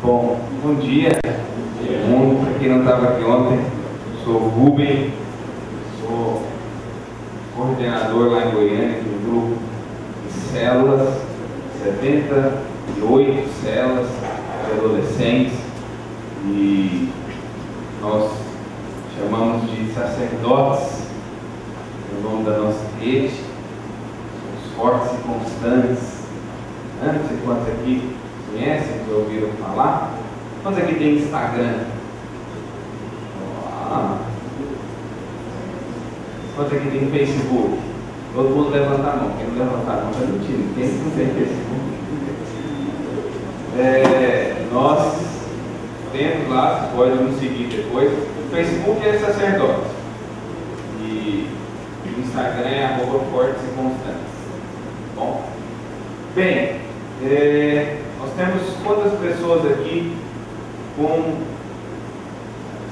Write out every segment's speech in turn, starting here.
Bom, bom dia, mundo. Para quem não estava aqui ontem, sou o Rubem, sou coordenador lá em Goiânia de um grupo de células, 78 células de adolescentes, e nós chamamos de sacerdotes, o nome da nossa rede, somos fortes e constantes. Não sei quantos aqui conhecem, já ouviram falar? Quantos aqui tem Instagram? Quantos aqui tem Facebook? Todo mundo levanta a mão. Quem não levantar a mão está mentindo. Quem não tem Facebook? Nós temos lá, você pode nos seguir depois. O Facebook é sacerdote. E o Instagram é @fortes e constantes. Bom? Bem, nós temos quantas pessoas aqui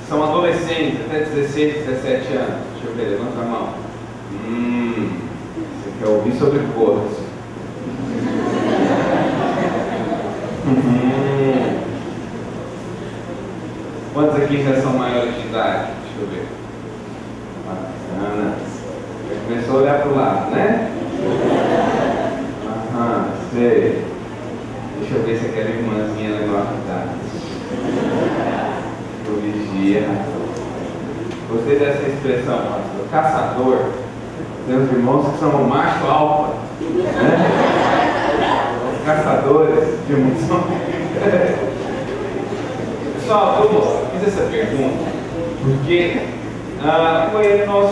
são adolescentes, até 16, 17 anos? Deixa eu ver, levanta a mão. Você quer ouvir sobre cortes? Quantos aqui já são maiores de idade? Deixa eu ver. Bacana. Já começou a olhar para o lado, né? Sei. Deixa eu ver se aquela irmãzinha legal tá. Eu vigia. Gostei dessa expressão, pastor. Caçador. Tem uns irmãos que são macho alfa, né? Os caçadores de emoção. Pessoal, eu fiz essa pergunta porque nós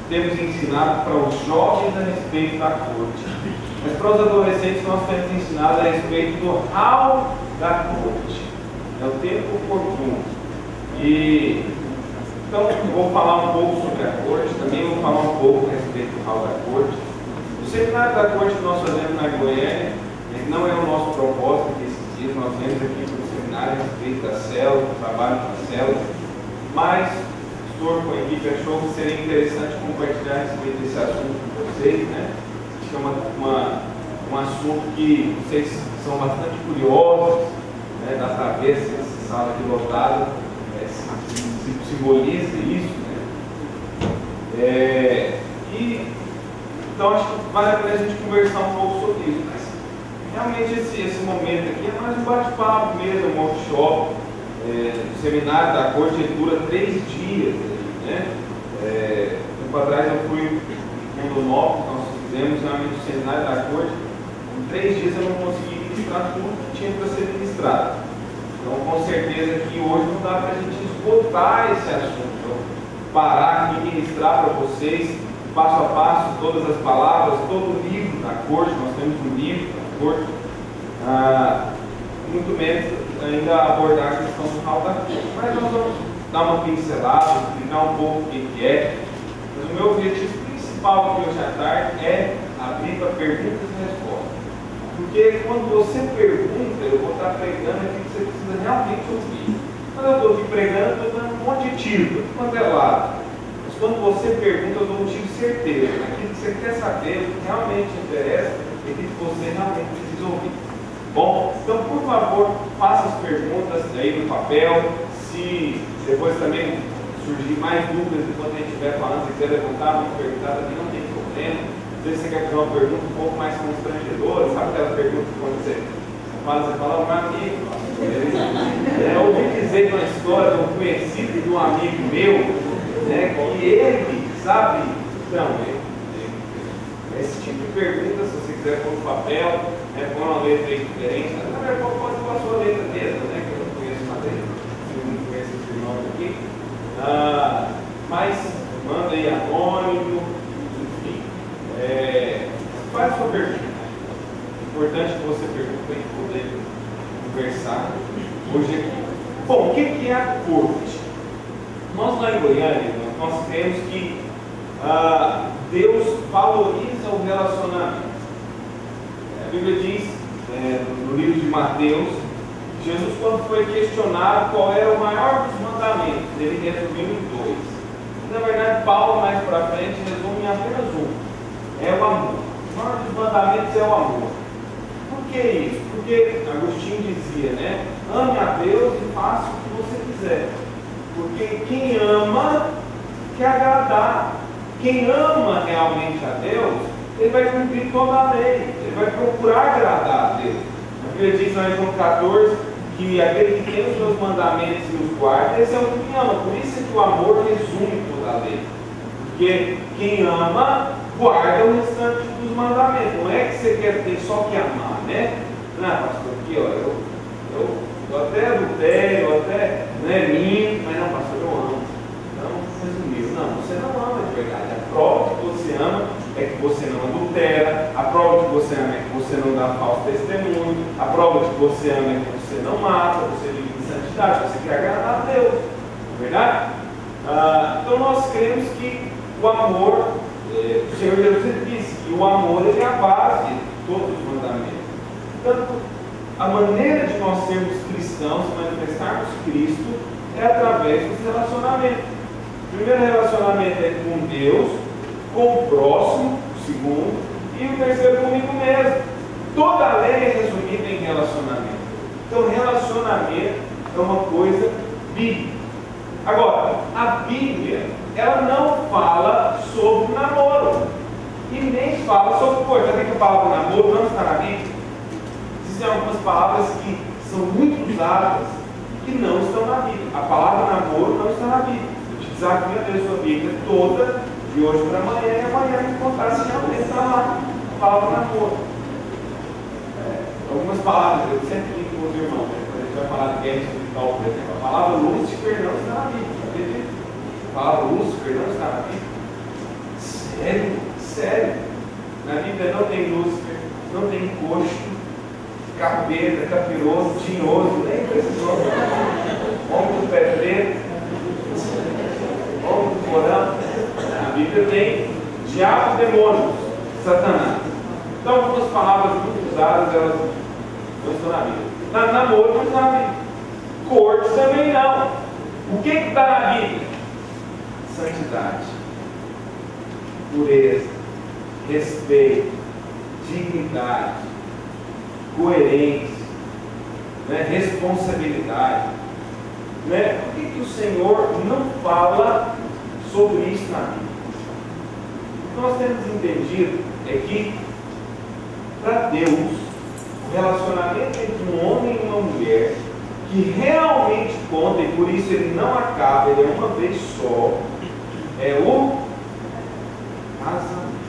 temos ensinado para os jovens a respeito da corte. Mas para os adolescentes nós temos ensinado a respeito do hall da corte. É o tempo oportuno. Então eu vou falar um pouco sobre a corte, também vou falar um pouco a respeito do hall da corte. O seminário da corte que nós fazemos na Goiânia, não é o nosso propósito nesses dias, nós vemos aqui para o seminário a respeito da célula, do trabalho com a célula, mas o pastor com a equipe achou que seria interessante compartilhar a respeito desse assunto com vocês, né? Que é um assunto que vocês são bastante curiosos, né? Dá para ver se essa sala aqui lotada simboliza isso, né? Então acho que vale a pena a gente conversar um pouco sobre isso. Mas realmente esse momento aqui é mais um bate-papo mesmo, um workshop. O seminário da corte dura 3 dias, né? Tempo atrás eu fui no Mundo Novo, nós fizemos realmente o seminário da corte. Em 3 dias eu não consegui ministrar tudo que tinha para ser ministrado. Então, com certeza que hoje não dá para a gente esgotar esse assunto. Então, parar aqui e ministrar para vocês, passo a passo, todas as palavras, todo o livro da corte. Nós temos um livro da corte. Muito menos ainda abordar a questão do hall da corte. Mas nós vamos dar uma pincelada, explicar um pouco o que é. Mas o meu objetivo principal aqui hoje à tarde é abrir para perguntas e respostas. Porque quando você pergunta, eu vou estar pregando aquilo que você precisa realmente ouvir. Quando eu estou aqui pregando, eu estou dando um monte de tiro, quanto é lado. Mas quando você pergunta, eu dou um tiro certeiro. Aquilo que você quer saber, o que realmente interessa, é aquilo que você realmente precisa ouvir. Bom, então por favor, faça as perguntas aí no papel. Se depois também surgir mais dúvidas enquanto a gente estiver falando, se quiser levantar, uma perguntar também não tem problema. Às vezes você quer fazer uma pergunta um pouco mais constrangedora, sabe aquela pergunta que quando você fala, meu amigo, eu ouvi dizer de uma história de um conhecido de um amigo meu, né, que ele, sabe, então, esse tipo de pergunta, se você quiser pôr no papel, põe uma letra aí diferente, na verdade pode pôr a sua letra mesmo, né, que eu não conheço mais dele, eu não conheço esse irmão aqui, mas manda aí anônimo. Faz a sua pergunta. É importante que você pergunte para a gente poder conversar hoje aqui. Bom, o que é a corte? Nós lá em Goiânia, nós cremos que Deus valoriza o relacionamento. A Bíblia diz, no livro de Mateus, Jesus, quando foi questionado qual era o maior dos mandamentos, ele resumiu em 2. Na verdade, Paulo, mais para frente, resume em apenas um. É o amor. O maior dos mandamentos é o amor. Por que isso? Porque Agostinho diz profecia, né? Ame a Deus e faça o que você quiser. Porque quem ama quer agradar. Quem ama realmente a Deus, ele vai cumprir toda a lei. Ele vai procurar agradar a Deus. A Bíblia diz lá em João 14 que aquele que tem os meus mandamentos e os guarda, esse é o que me ama. Por isso é que o amor resume toda a lei. Porque quem ama, guarda o restante dos mandamentos. Não é que você quer ter só que amar, né? Não, pastor, aqui, ó, eu até adultério, eu até minto, mas não, pastor, eu amo. Então, resumiu. Não, você não ama de verdade. A prova que você ama é que você não adultera. A prova que você ama é que você não dá falso testemunho. A prova que você ama é que você não mata, você vive em santidade, você quer agradar a Deus. Não é verdade? Então nós cremos que o amor, o Senhor Jesus disse que o amor ele é a base de todos os mandamentos. Portanto, a maneira de nós sermos cristãos, manifestarmos Cristo, é através dos relacionamentos. O primeiro relacionamento é com Deus, com o próximo, o segundo, e o terceiro comigo mesmo. Toda a lei é resumida em relacionamento. Então, relacionamento é uma coisa bíblica. Agora, a Bíblia, ela não fala sobre namoro. E nem fala sobre coisa. Sabe que a palavra namoro não está na Bíblia? Existem algumas palavras que são muito usadas que não estão na Bíblia. A palavra namoro não está na Bíblia. Eu te desafio a ler sua Bíblia toda, de hoje para amanhã, e amanhã me contar se realmente está lá a palavra namoro. Algumas palavras, eu sempre digo com os irmãos, né? Quando a gente vai falar de guerra espiritual, por exemplo, a palavra Lúcifer não está na Bíblia, acredita? A palavra Lúcifer não está na Bíblia. Sério? Sério? Na Bíblia não tem Lúcifer, não tem coxo, capeta, capiroso, tinhoso, nem com esses nomes. Homem do pé preto, homem do porão. Na Bíblia tem diabo, demônios, Satanás. Então, algumas palavras muito usadas, elas não estão na Bíblia. Namoro não está na Bíblia. Corte também não. O que está na Bíblia? Santidade, pureza, respeito, dignidade, coerência, responsabilidade. Por que o Senhor não fala sobre isso na Bíblia? O que nós temos entendido é que, para Deus, o relacionamento entre um homem e uma mulher, que realmente conta, e por isso ele não acaba, ele é uma vez só, é o casamento.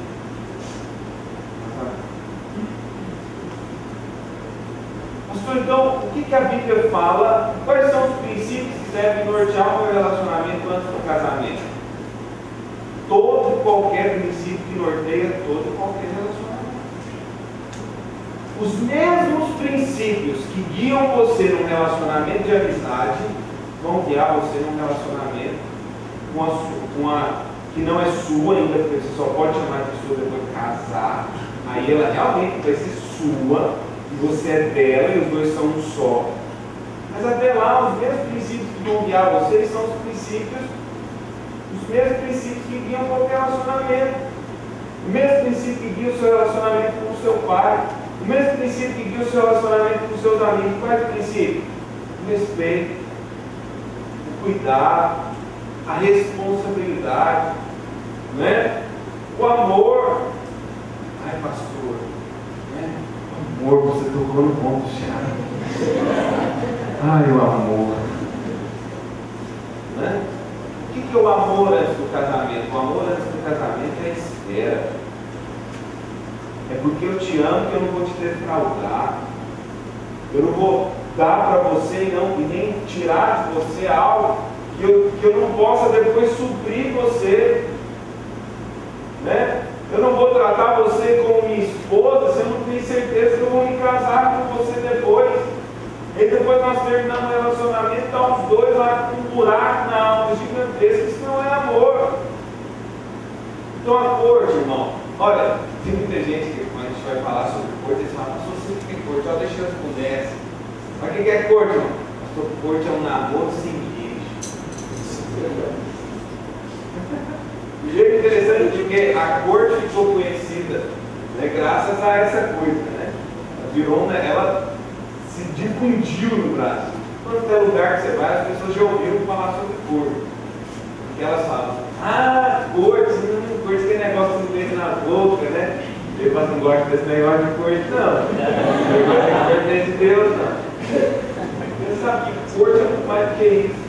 Pastor, então, o que a Bíblia fala? Quais são os princípios que devem nortear o meu relacionamento antes do casamento? Todo e qualquer princípio que norteia todo e qualquer relacionamento. Os mesmos princípios que guiam você num relacionamento de amizade vão guiar você num relacionamento que não é sua ainda, porque você só pode chamar de sua depois de casar. Aí ela realmente vai ser sua, e você é dela, e os dois são um só. Mas até lá, os mesmos princípios que vão guiar vocês são os mesmos princípios que guiam qualquer relacionamento. O mesmo princípio que guia o seu relacionamento com o seu pai. O mesmo princípio que guia o seu relacionamento com os seus amigos. Qual é o princípio? O respeito, o cuidado, a responsabilidade, o amor. Ai, pastor, o amor, você tocou no ponto já. Ai, o amor. O que é o amor antes do casamento? O amor antes do casamento é a espera. É porque eu te amo que eu não vou te defraudar. Eu não vou dar para você e nem tirar de você algo que eu não possa depois suprir você. Eu não vou tratar você como minha esposa se eu não tenho certeza que eu vou me casar com você depois. E depois nós terminamos o relacionamento, está os dois lá com um buraco na alma gigantesco. Isso não é amor. Então a corte, irmão. Olha, tem muita gente que quando a gente vai falar sobre corte, eles falam, mas você que é corte, só deixa as mulheres. Mas o que é corte, irmão? Corte é um namoro sem beijo. O jeito interessante porque a corte ficou conhecida, graças a essa coisa, ela se se difundiu no Brasil. Quanto é lugar que você vai, as pessoas já ouviram falar sobre corte. Porque elas falam, corte, corte tem negócio que não beija na boca, né? Eu não gosto desse negócio de corte, não. Eu gosto de corte de Deus, não. Você sabe que corte é muito mais do que isso.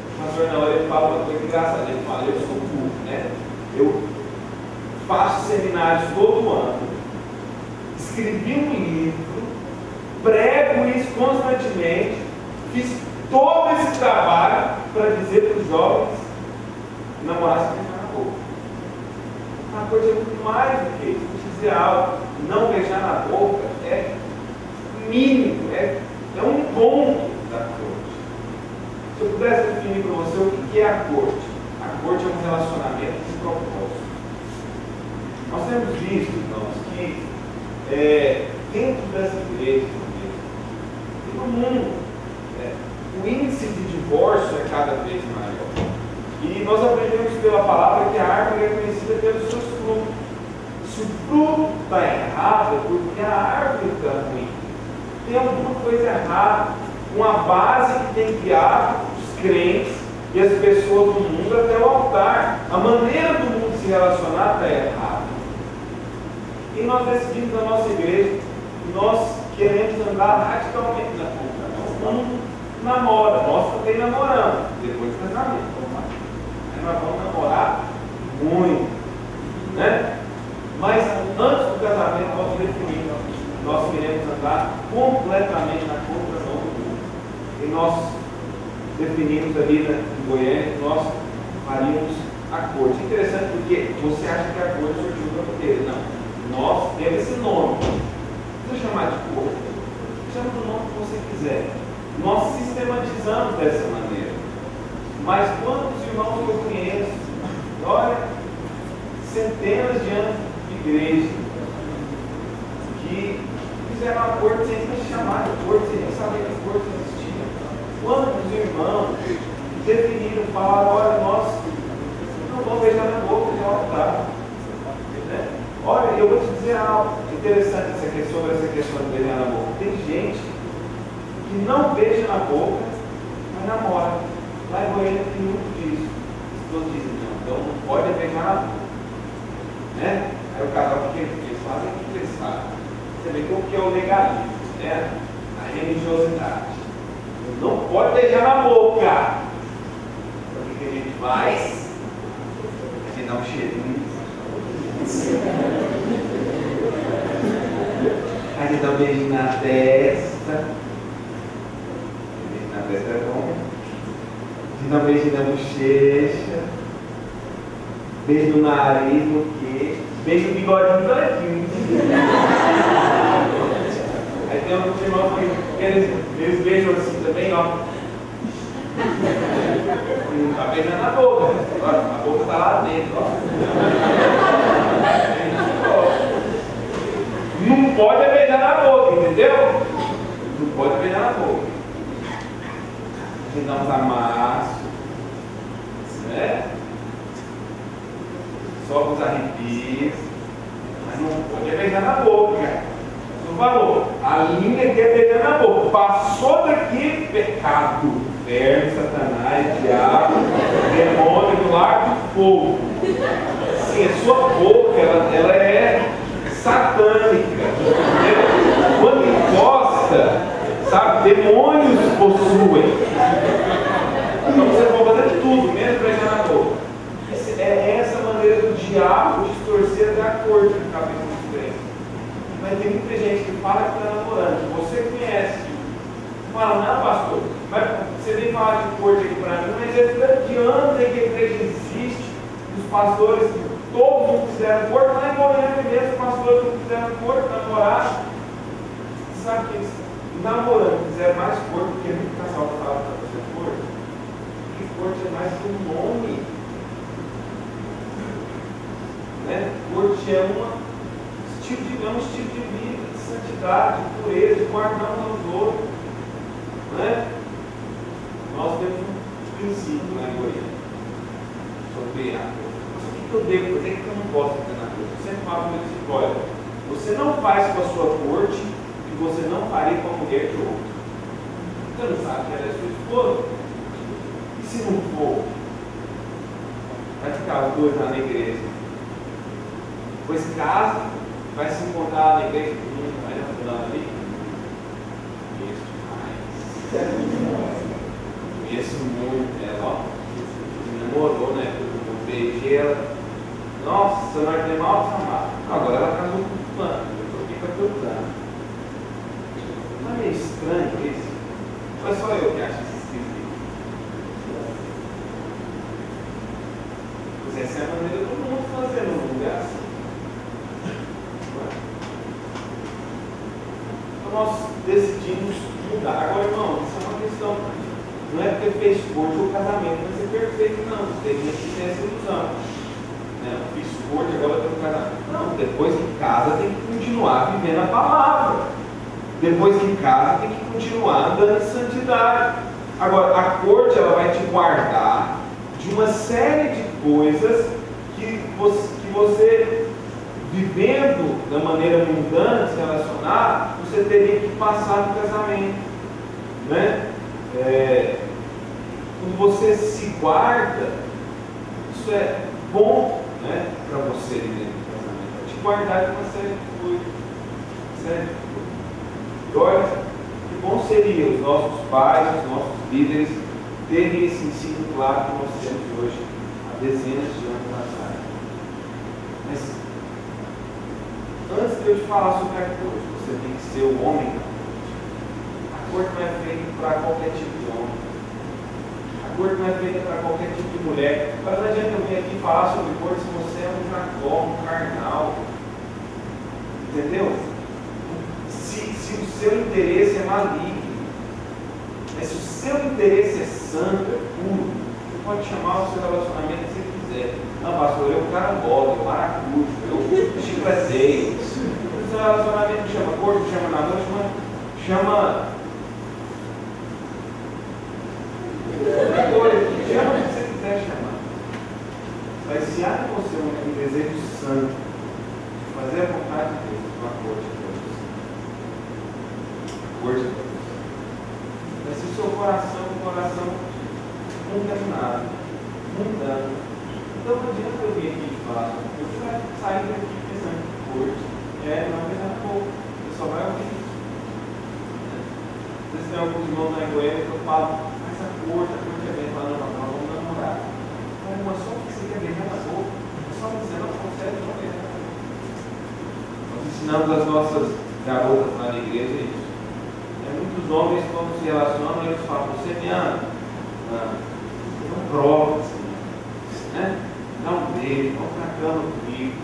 O pastor, na hora, ele fala uma coisa engraçada. Ele fala, eu sou burro, né? Eu faço seminários todo ano, escrevi um livro, prego isso constantemente, fiz todo esse trabalho para dizer para os jovens namorar sem beijar na boca. Uma coisa muito mais do que isso. Vou te dizer algo, não beijar na boca é mínimo, é um ponto da corte. Se eu pudesse definir para você o que é a corte é um relacionamento de propósito. Nós temos visto, irmãos, que dentro dessa igreja e no mundo, o índice de divórcio é cada vez maior. E nós aprendemos pela palavra que a árvore é conhecida pelos seus frutos. Se o fruto está errado, é porque a árvore está ruim. Tem alguma coisa errada com a base que tem guiado os crentes e as pessoas do mundo até o altar. A maneira do mundo se relacionar está errada. E nós decidimos na nossa igreja que nós queremos andar radicalmente na contramão. Nós não namora, nós também namoramos, depois do casamento. Aí nós vamos namorar muito, né? Mas antes do casamento nós definimos, nós queremos andar completamente na contramão do mundo. E nós definimos ali em Goiânia que nós faríamos a corte. Interessante porque você acha que a corte surgiu do roteiro. Não. Nós temos esse nome. Não precisa chamar de corte. Chama do nome que você quiser. Nós sistematizamos dessa maneira. Mas quantos irmãos que eu conheço, olha, centenas de anos de igreja, que fizeram a corte sem nem chamar de corte, sem nem saber que a corte existia. Quantos irmãos definiram, falaram, olha, nós não vamos beijar na boca de altar. Né? Olha, eu vou te dizer algo interessante sobre essa questão de beijar na boca. Tem gente que não beija na boca, mas namora. Lá em Goiânia tem muito disso. As pessoas dizem, não, então não pode beijar na boca. Né? Aí o casal, o que eles fazem? O que eles fazem? Você vê que é o legalismo, né? A religiosidade. Não pode beijar na boca. Então o que a gente faz? A gente dá um cheirinho. A gente dá um beijinho na testa. Beijo na testa é bom. A gente dá um beijinho na bochecha. Beijo no nariz, no queixo. Beijo no bigodinho todinho. Aí tem alguns irmãos que eles beijam assim também, ó. Não está beijando na boca. A boca está lá dentro, ó. Não pode beijar na boca, entendeu? Não pode beijar na boca. A gente dá uns amassos, né? Sobe uns arrepios, mas não pode beijar na boca. Não falou, a língua quer beijar na boca. Passou daqui, pecado, inferno, Satanás, diabo, demônio do lago do fogo. Sim, a sua boca, ela é satânica. Quando encosta, sabe, demônios possuem. Então você pode fazer tudo, menos beijar na boca. É essa maneira do diabo distorcer até a corte do capítulo 3. Mas tem muita gente que fala que está namorando, que você conhece. Fala, não, pastor, mas você vem falar de corte aqui para mim, mas é tanto de anos aí que a igreja existe, os pastores, todos não fizeram corte, lá em Goiânia mesmo, os pastores não fizeram corte, namoraram. Sabe que eles namorando fizeram mais corte, porque muito casal que fala para fazer corte, que corte é mais que um nome. Né? Corte é um estilo de vida, de santidade, de pureza, de guardar uns aos outros. Né? Nós temos um princípio na Goiânia sobre a coisa. O que eu devo fazer? O que eu não posso fazer na coisa? Eu sempre falo para o meu olha, você não faz com a sua corte e que você não faria com a mulher de outro. Você não sabe que ela é sua esposa? E se não for? Vai ficar os dois lá na igreja. Depois casa, vai se encontrar lá na igreja. Vai na fulana ali. Conheço muito ela, ó. Namorou, né? Eu beijei ela. Nossa, nós temos mal amado. Agora ela casou com o fulano. Eu estou aqui para cruzar. Não é meio estranho isso? Não é só eu que acho isso esquisito. Pois essa é a maneira do mundo fazer num lugar assim. Então nós decidimos mudar. Agora, irmão, isso é uma questão. Não é porque fez corte o casamento vai ser perfeito, não. Tem gente que tem essa ilusão. Né? Fiz corte, agora eu tenho casamento. Não, depois que casa tem que continuar vivendo a palavra. Depois que casa tem que continuar andando em santidade. Agora, a corte ela vai te guardar de uma série de coisas que você vivendo da maneira mundana de se relacionar, você teria que passar no casamento. Né? Quando você se guarda, isso é bom, né, para você dentro do casamento. Vai te guardar de uma série de coisas. Sério? E olha, que bom seria os nossos pais, os nossos líderes terem esse ensino claro que nós temos hoje, há dezenas de anos atrás. Mas antes de eu te falar sobre a corte, você tem que ser o homem da corte. A corte não é feita para qualquer tipo de homem. A corte não é feita para qualquer tipo de mulher. Mas não adianta eu vir aqui falar sobre corte se você é um jacó, um carnal. Entendeu? Se o seu interesse é maligno, mas se o seu interesse é santo, é puro, você pode chamar o seu relacionamento que você quiser. Não, pastor, eu carambola, eu maracujo, eu chicleteio. O seu relacionamento chama corpo, chama namoro, chama chama o que você quiser chamar. Mas se há em você um desejo santo de fazer a vontade de Deus, uma corte de Deus. Corte de Deus. Mas se o seu coração é um coração contaminado, mundano, então não adianta eu vir aqui e falar, você vai sair daqui pensando que corte não vai dar pouco, você só vai ouvir isso. Às vezes tem alguns irmãos na Goiânia que eu falo, mas a corte é bem, falando, não, nós vamos namorar. Mas só porque você quer beijar na boca, só você não consegue não beijar na boca. Nós ensinamos as nossas garotas lá na igreja isso. Muitos homens, quando se relacionam, eles falam, você me ama? Não prova, né? Dá um beijo, vamos pra cama comigo.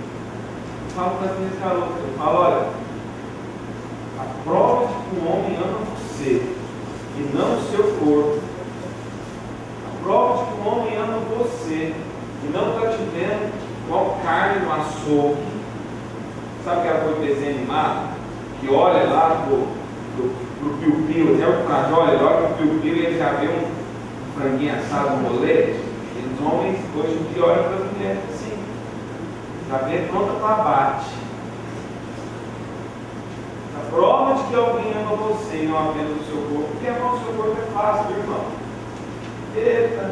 Eu falo para as minhas garotas, eu falo, olha, a prova de que um homem ama você e não o seu corpo, a prova de que um homem ama você e não está te vendo igual carne no açougue. Sabe aquela coisa de desenho animado? Que olha lá pro piu-piu, até o Frajó, ele olha pro piu-piu e ele já vê um franguinho assado, um molete. E os homens hoje em dia olham para as mulheres assim, já vê pronta para abate. A prova de que alguém ama você e não apenas o seu corpo, porque amar o seu corpo é fácil, meu irmão. Eita!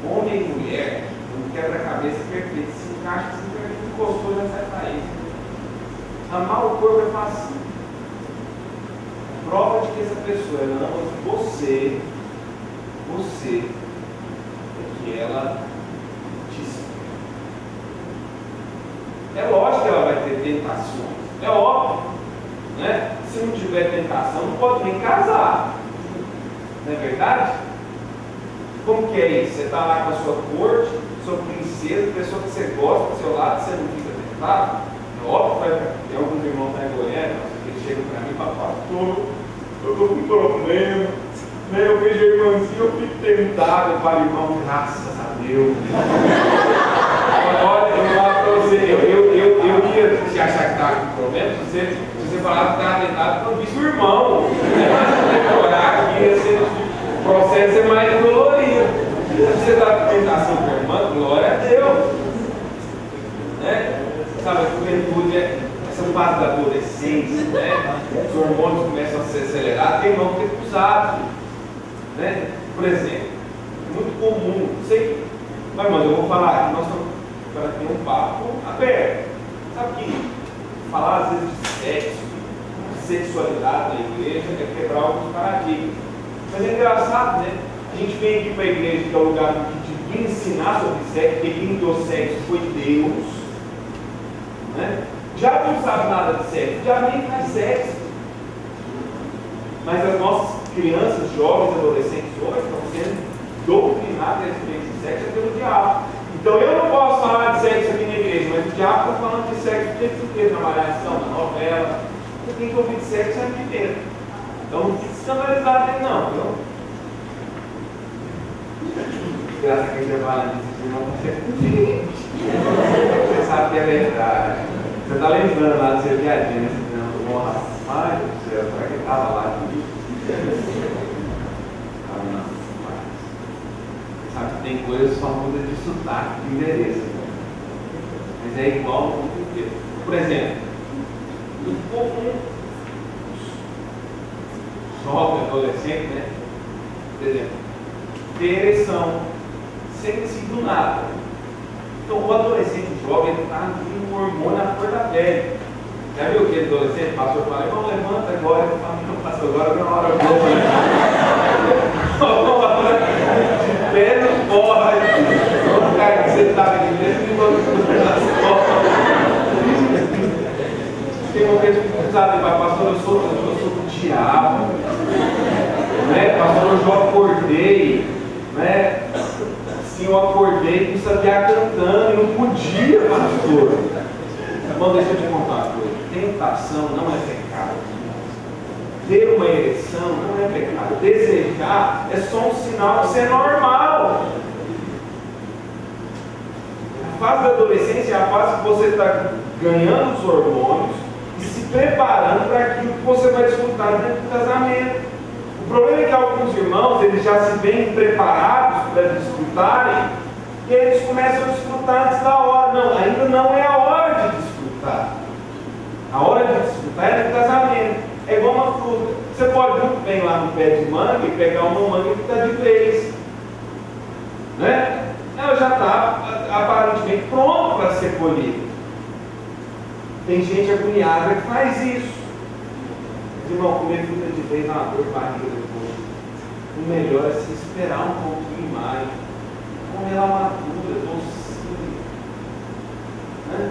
Homem e mulher, um quebra-cabeça perfeito, se encaixa assim, encostou, já sai para isso. Amar o corpo é fácil. Prova de que essa pessoa ela ama você é que ela te espera. É lógico que ela vai ter tentações, é óbvio, né? Se não tiver tentação, não pode nem casar, não é verdade? Como que é isso? Você está lá com a sua corte, sua princesa, pessoa que você gosta do seu lado, você não fica tentado? É óbvio que vai ter alguns irmãos na Goiânia, que chegam para mim e falam, pastor, eu estou com um problema, né? Eu vejo a irmãzinha, eu fico tentado. Eu falo, irmão, graças a Deus. Olha, eu falo para você, eu ia te achar que estava com problema, se você falasse que estava tentado, eu disse o irmão. Decorar aqui, o processo é mais dolorido. Se você está com tentação com a irmã, glória a Deus. Né? Sabe, a juventude essa essa fase da adolescência, né? Os hormônios começam a se acelerar, tem irmão que é acusado, né? Por exemplo, é muito comum, não sei, mas eu vou falar aqui, nós estamos para ter um papo aberto. Sabe que falar às vezes de sexo, de sexualidade na igreja é quebrar alguns paradigmas. Mas é engraçado, né? A gente vem aqui para a igreja, que é o lugar de ensinar sobre sexo, porque quem deu sexo foi Deus, né? Já não sabe nada de sexo, já nem faz sexo. Mas as nossas crianças, jovens, adolescentes hoje estão sendo doutrinadas a respeito de sexo pelo diabo. Então eu não posso falar de sexo aqui na igreja, mas o diabo está falando de sexo o tempo inteiro, na malhação, na novela. Você tem que ouvir de sexo o tempo inteiro. Então não fique escandalizado aí não, viu? Graças a quem trabalha nisso, irmão, você sabe que é verdade. Você está lembrando lá do seu dia a dia, né? Não, rapaz do céu, será que ele estava lá comigo? Não, mas sabe que tem coisas que só muda de sotaque, de endereço. Né? Mas é igual no mundo inteiro. Por exemplo, muito comum, jovem, adolescente, né? Por exemplo, ter ereção sem decidir do nada. Então o adolescente jovem está com um hormônio na cor da pele. Já viu aquele adolescente passou e falou, irmão, levanta agora, eu falo, não passou agora, não é uma hora boa. De pé não corre. Vamos ficar sentado aqui dentro e vamos nas costas. Tem uma vez que usado, pastor, eu sou do diabo. Né? Pastor, eu já acordei. Né? Sim, eu acordei e sabia cantando, e não podia, pastor. Irmão, deixa eu te contar uma coisa. Tentação não é pecado. Ter uma ereção não é pecado. Desejar é só um sinal de ser normal. A fase da adolescência é a fase que você está ganhando os hormônios e se preparando para aquilo que você vai desfrutar dentro do casamento. O problema é que alguns irmãos, eles já se veem preparados para desfrutarem e eles começam a desfrutar antes da hora. Não, ainda não é a hora de desfrutar. A hora de desfrutar é no casamento. É igual uma fruta. Você pode muito bem lá no pé de manga e pegar uma manga que está de vez. Né? Ela já está aparentemente pronta para ser colhida. Tem gente agoniada que faz isso. Irmão, comer fruta de vez dá uma dor de barriga depois. O melhor é se esperar um pouquinho mais. Comer ela madura, docinha. Né?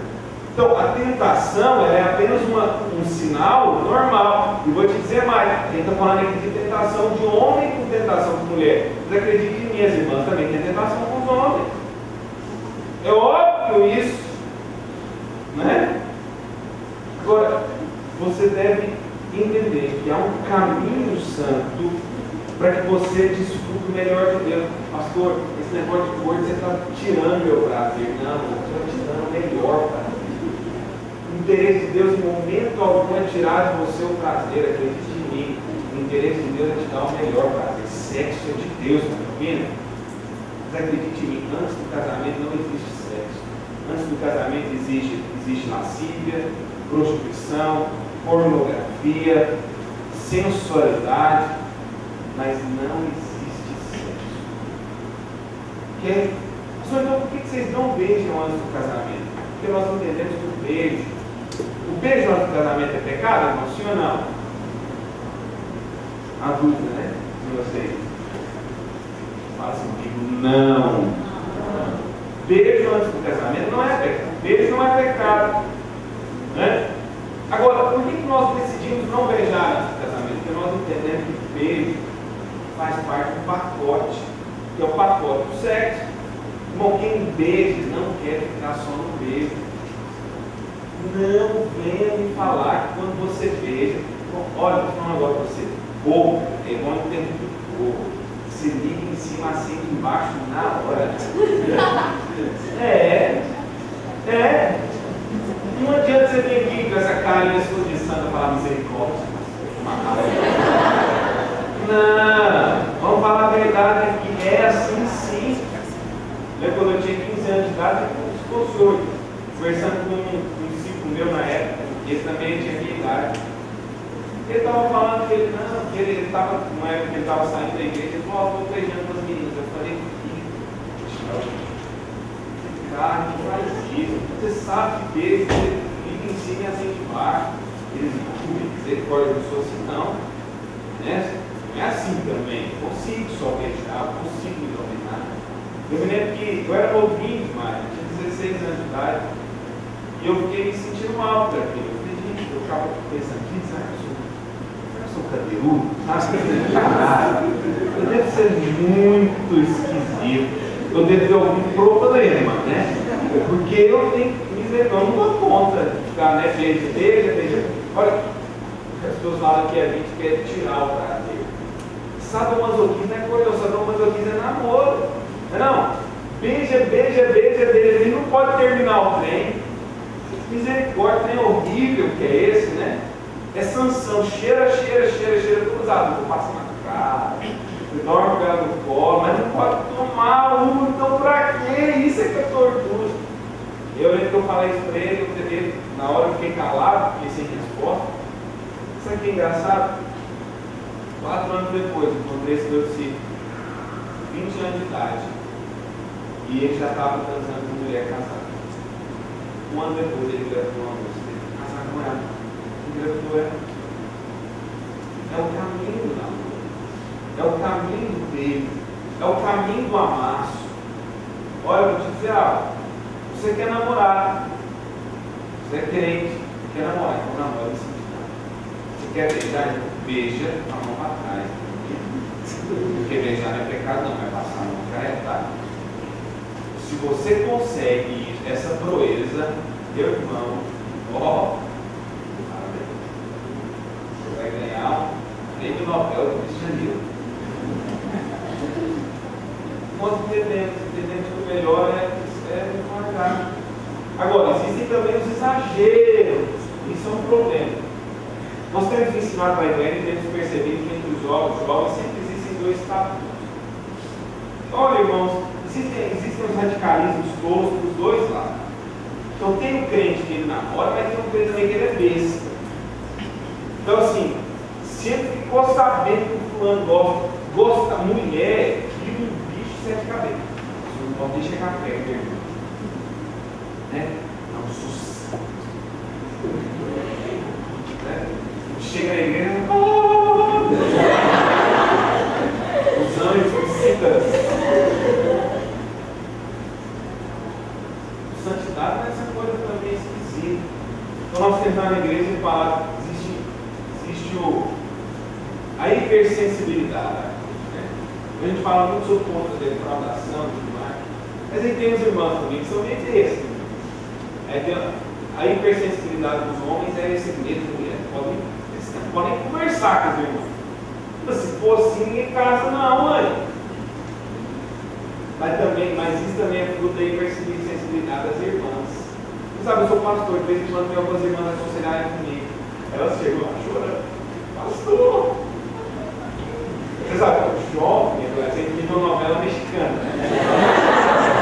Então, a tentação é apenas um sinal normal. E vou te dizer mais, a gente está falando aqui de tentação de homem com tentação de mulher. Mas acredite em minhas irmãs também tem tentação com os homens. É óbvio isso. Né? Agora, você deve entender que há um caminho santo para que você desfrute o melhor de Deus. Pastor, esse negócio de gordo, você está tirando meu prazer. Não, você está tirando o melhor prazer. O interesse de Deus em momento algum é tirar de você o prazer, acredite em mim. O interesse de Deus é te dar o melhor prazer. Sexo é de Deus, tá vendo? Mas acredite em mim, antes do casamento não existe sexo. Antes do casamento existe lascívia, prostituição, pornografia, sensualidade, mas não existe sexo. Ok? Então por que vocês não beijam antes do casamento? Porque nós entendemos que o beijo antes do casamento é pecado, irmão? Sim ou não? A dúvida, né? De vocês. Fala assim comigo, não. Beijo antes do casamento não é pecado. Beijo não é pecado. Né? Agora, por que nós decidimos não beijar antes do casamento? Porque nós entendemos que o beijo faz parte do pacote, que é o pacote do sexo. Irmão, quem beija não quer ficar só no beijo. Não venha me falar que quando você beija, olha, vou falar um negócio para você. Boca, é igual no tempo do corpo. Se liga em cima assim, embaixo, na hora. Não adianta você vir aqui com essa carinha de santa falar misericórdia. Não, vamos falar a verdade aqui. É assim sim. Lembra quando eu tinha 15 anos de idade, eu conversando com um discípulo meu na época, esse uma época que ele estava saindo da igreja, ele falou, estou beijando com as meninas. Eu falei, cara, que faz isso? Você sabe que Deus vive em cima e assim de baixo. Eles não misericórdia, não sou assim, não. Né? Não é assim também. Eu consigo só beijar, eu consigo me dominar. Eu me lembro que eu era novinho demais, eu tinha 16 anos de idade. E eu fiquei me sentindo mal por aquilo. Eu falei, gente, eu ficava pensando, será que eu sou cadeirudo? Eu devo ser muito esquisito. Eu devo ter algum problema, né? Porque eu tenho que me levar, eu não dou conta de ficar, né? Beija. Olha, as pessoas falam que a gente quer tirar o prazer. Sadomasoquismo não é coisa, sadomasoquismo é namoro. Não, beija, ele não pode terminar o trem. Misericórdia, trem horrível que é esse, né? É sanção, cheira, todos os adultos passam na cara, dorme com ela no colo, mas não pode tomar um, então pra quê? Isso é que é tortura. Eu lembro que eu falei isso pra ele, na hora eu fiquei calado, fiquei sem resposta. Sabe o que é engraçado? 4 anos depois, eu encontrei esse meu discípulo, 20 anos de idade, e ele já estava transando com mulher casada. 1 ano depois ele engravidou uma moça, ele casado com ela, engravidou ela. É o caminho do namoro, é o caminho do beijo, é o caminho do amasso. Olha, eu vou te dizer algo, você quer namorar, você é crente, quer namorar, então namora em santidade. Você quer beijar, beija a mão para trás. Porque beijar não é pecado, não, vai passar a mão para tá? Se você consegue essa proeza, meu irmão, ó, você vai ganhar um prêmio Nobel do Rio de Janeiro. Quanto devemos que o melhor é guardar. Agora, existem também os exageros, isso é um problema. Nós temos ensinado para a igreja e temos percebido que entre os jovens sempre existem 2 estatutos. Olha, irmãos, existem os radicalismos tolos dos 2 lados. Então tem um crente que ele namora, mas tem um crente também que ele é besta. Então assim, se ele ficou sabendo que o fulano gosta da mulher, vive um bicho de 7 cabeças. Você não pode nem chegar perto, irmão. Né? Não, sucesso. Né? Chega na igreja, os anjos, citas. Santidade não é essa coisa também esquisita. Então nós tentamos na igreja e falar, existe a hipersensibilidade. Né? A gente fala muito sobre conta de defraudação e tudo mais. Mas aí tem os irmãos também que são meio desses. A hipersensibilidade dos homens é esse medo de mulher. Podem conversar com os irmãos. Se for assim, ninguém casa, não, mãe. Mas isso também é fruto da hipersensibilidade das irmãs. Você sabe, eu sou pastor, de vez em quando tem algumas irmãs aconselharem comigo. Elas chegam lá chorando. Pastor! Você sabe, jovem, adolescente, que viu novela mexicana.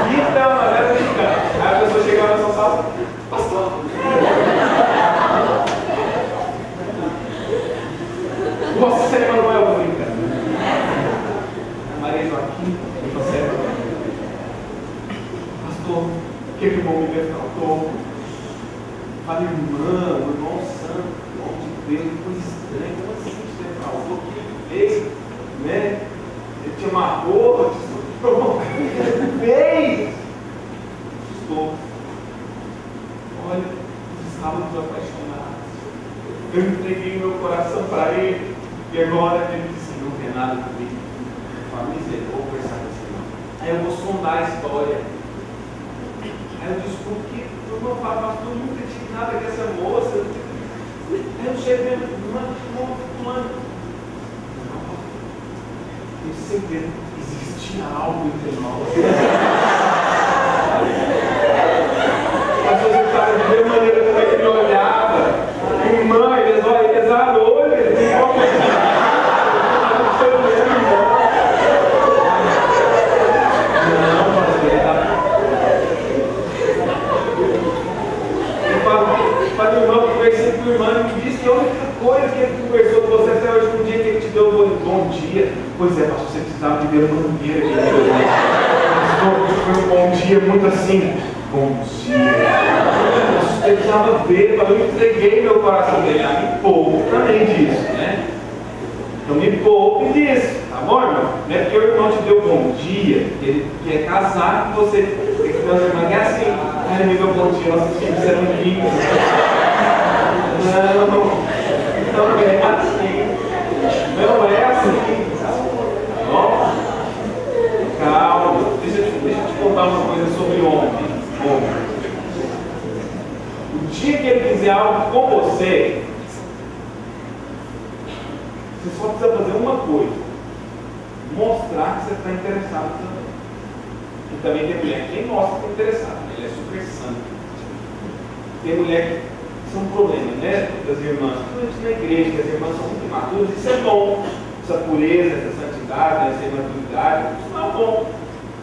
Que é uma novela mexicana. Aí a pessoa chega lá na sua sala, pastor! Você não é o brincando. Maria Joaquim, você é pastor, o que o irmão me defraudou? Fala, irmão santo, nome de Deus, coisa estranha, como assim te defraudou? O que ele fez? Né? Ele te amarrou, te estuprou, ele fez. Estou. Olha, estávamos apaixonados. Eu entreguei meu coração para ele. E agora ele disse, não tem nada comigo. Fala, miséria, eu vou conversar com você não. Aí eu vou sondar a história. Aí eu desculpo que eu não falo, pastor, nunca tive nada com essa moça. Aí eu chego vendo, mano. Eu sempre existia algo entre nós. As pessoas estavam de mesma maneira como ele me olhava. Irmã, ele exalou, ele para o irmão, conversei com o irmão e me disse que a única coisa que ele conversou com você até hoje, um dia que ele te deu um bom dia. Pois é, pastor, você precisava de ver uma mangueira aqui. Foi um bom dia muito assim. Bom dia. Você precisava ver, eu entreguei meu coração dele. Me poupe também disso, né? Então me poupe disso, tá bom, irmão? Não é porque o irmão te deu bom dia, ele quer casar com você. Tem que ter uma irmã que é assim. Ai, me deu bom dia, nossos filhos eram ricos. Não é assim. Não é assim. Tá bom? Calma. Deixa eu te contar uma coisa sobre ontem. O dia que ele fizer algo com você, você só precisa fazer uma coisa: mostrar que você está interessado também. E também tem mulher que nem mostra que está interessada, ele é super santo. Tem mulher que são problemas, né? Das irmãs, principalmente na igreja, que as irmãs são muito imaturas, isso é bom. Essa pureza, essa santidade, essa imaturidade, isso não é bom.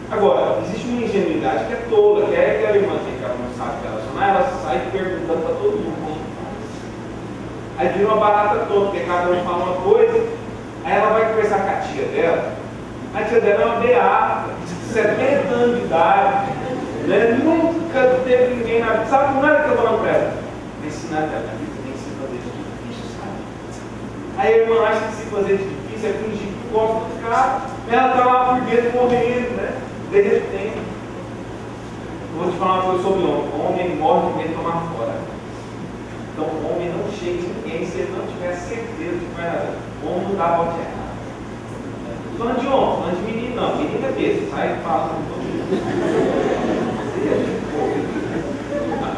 Agora, existe uma ingenuidade que é tola, que é aquela irmã que ela não sabe relacionar, ela sai perguntando para todo mundo como faz. Aí vira uma barata toda, porque cada um fala uma coisa, aí ela vai conversar com a tia dela. A tia dela é uma beata, de 70 anos de idade, né? Nunca teve ninguém na vida. Sabe como é que eu estou falando para ela? Vai ensinar que a vida tem que se fazer de difícil, sabe? Aí a irmã acha que se fazer de difícil é fingir que gosta do cara, ela está lá por dentro morrendo, né? Derretendo. Eu vou te falar uma coisa sobre o homem. O homem morre de medo de tomar fora. Então o homem não chega em ninguém se ele não tiver certeza de que vai dar. O homem não dá a volta errada. Estou falando de homem, falando de menino não. Menino é besta, sai falando com todo mundo.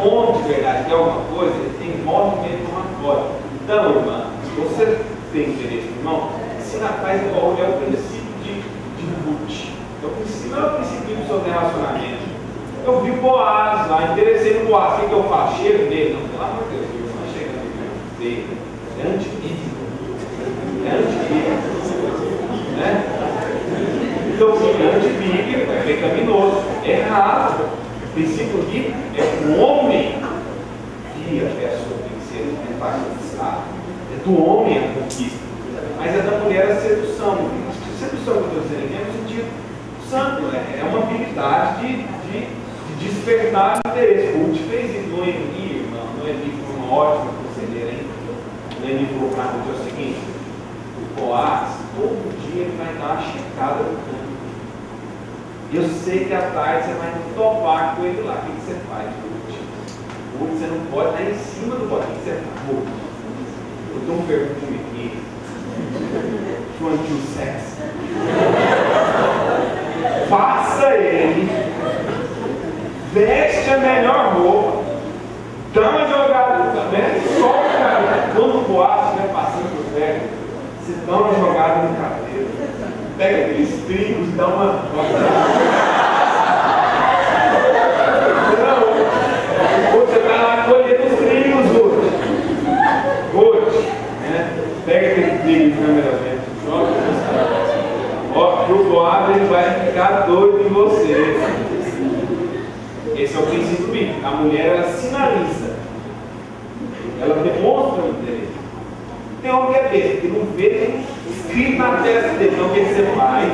Homem de verdade quer alguma coisa, ele tem morre de medo de tomar fora. Então, irmã, se você tem interesse no irmão, ensina a paz igual é o princípio de Ruth. Não é o princípio do seu relacionamento. Eu vi Boaz lá, interessei no Boaz. O que eu faço? Chego nele? Não, pelo amor de Deus, eu não chegando nele. É antibíblico. É antibíblico. Né? Então, sim, é antibíblico, é pecaminoso, é errado. O princípio aqui é o homem que a pessoa tem que ser conquistado. É do homem a conquista. Mas é da mulher a sedução. A sedução que eu estou dizendo aqui é no sentido santo, né? É uma habilidade de despertar interesse. Ruth fez isso. Noemi, irmã, Noemi foi uma ótima conselheira, hein? Noemi falou para Ruth o seguinte: o Boaz, todo dia ele vai dar uma checada no campo. Eu sei que à tarde você vai topar com ele lá. O que você faz, Ruth? Ruth, você não pode estar em cima do bote. O que você faz, Ruth? Eu tenho um perfume aqui. Quanto o sexo. Faça ele, veste a melhor roupa, dá uma jogada, né? Solta, quando o Boaz estiver passando por perto, você dá uma jogada no cabelo, pega aqueles trigos e dá uma. Você vai lá colher os trigos hoje, né? Pega aquele trigo primeiramente, joga nos cabos. Ó, que o Boaz ele vai ficar doido em você. Esse é o princípio bíblico. A mulher ela sinaliza, ela demonstra o interesse. Tem homem que é besta, que não vê nem escrito na testa dele. Então o que você faz?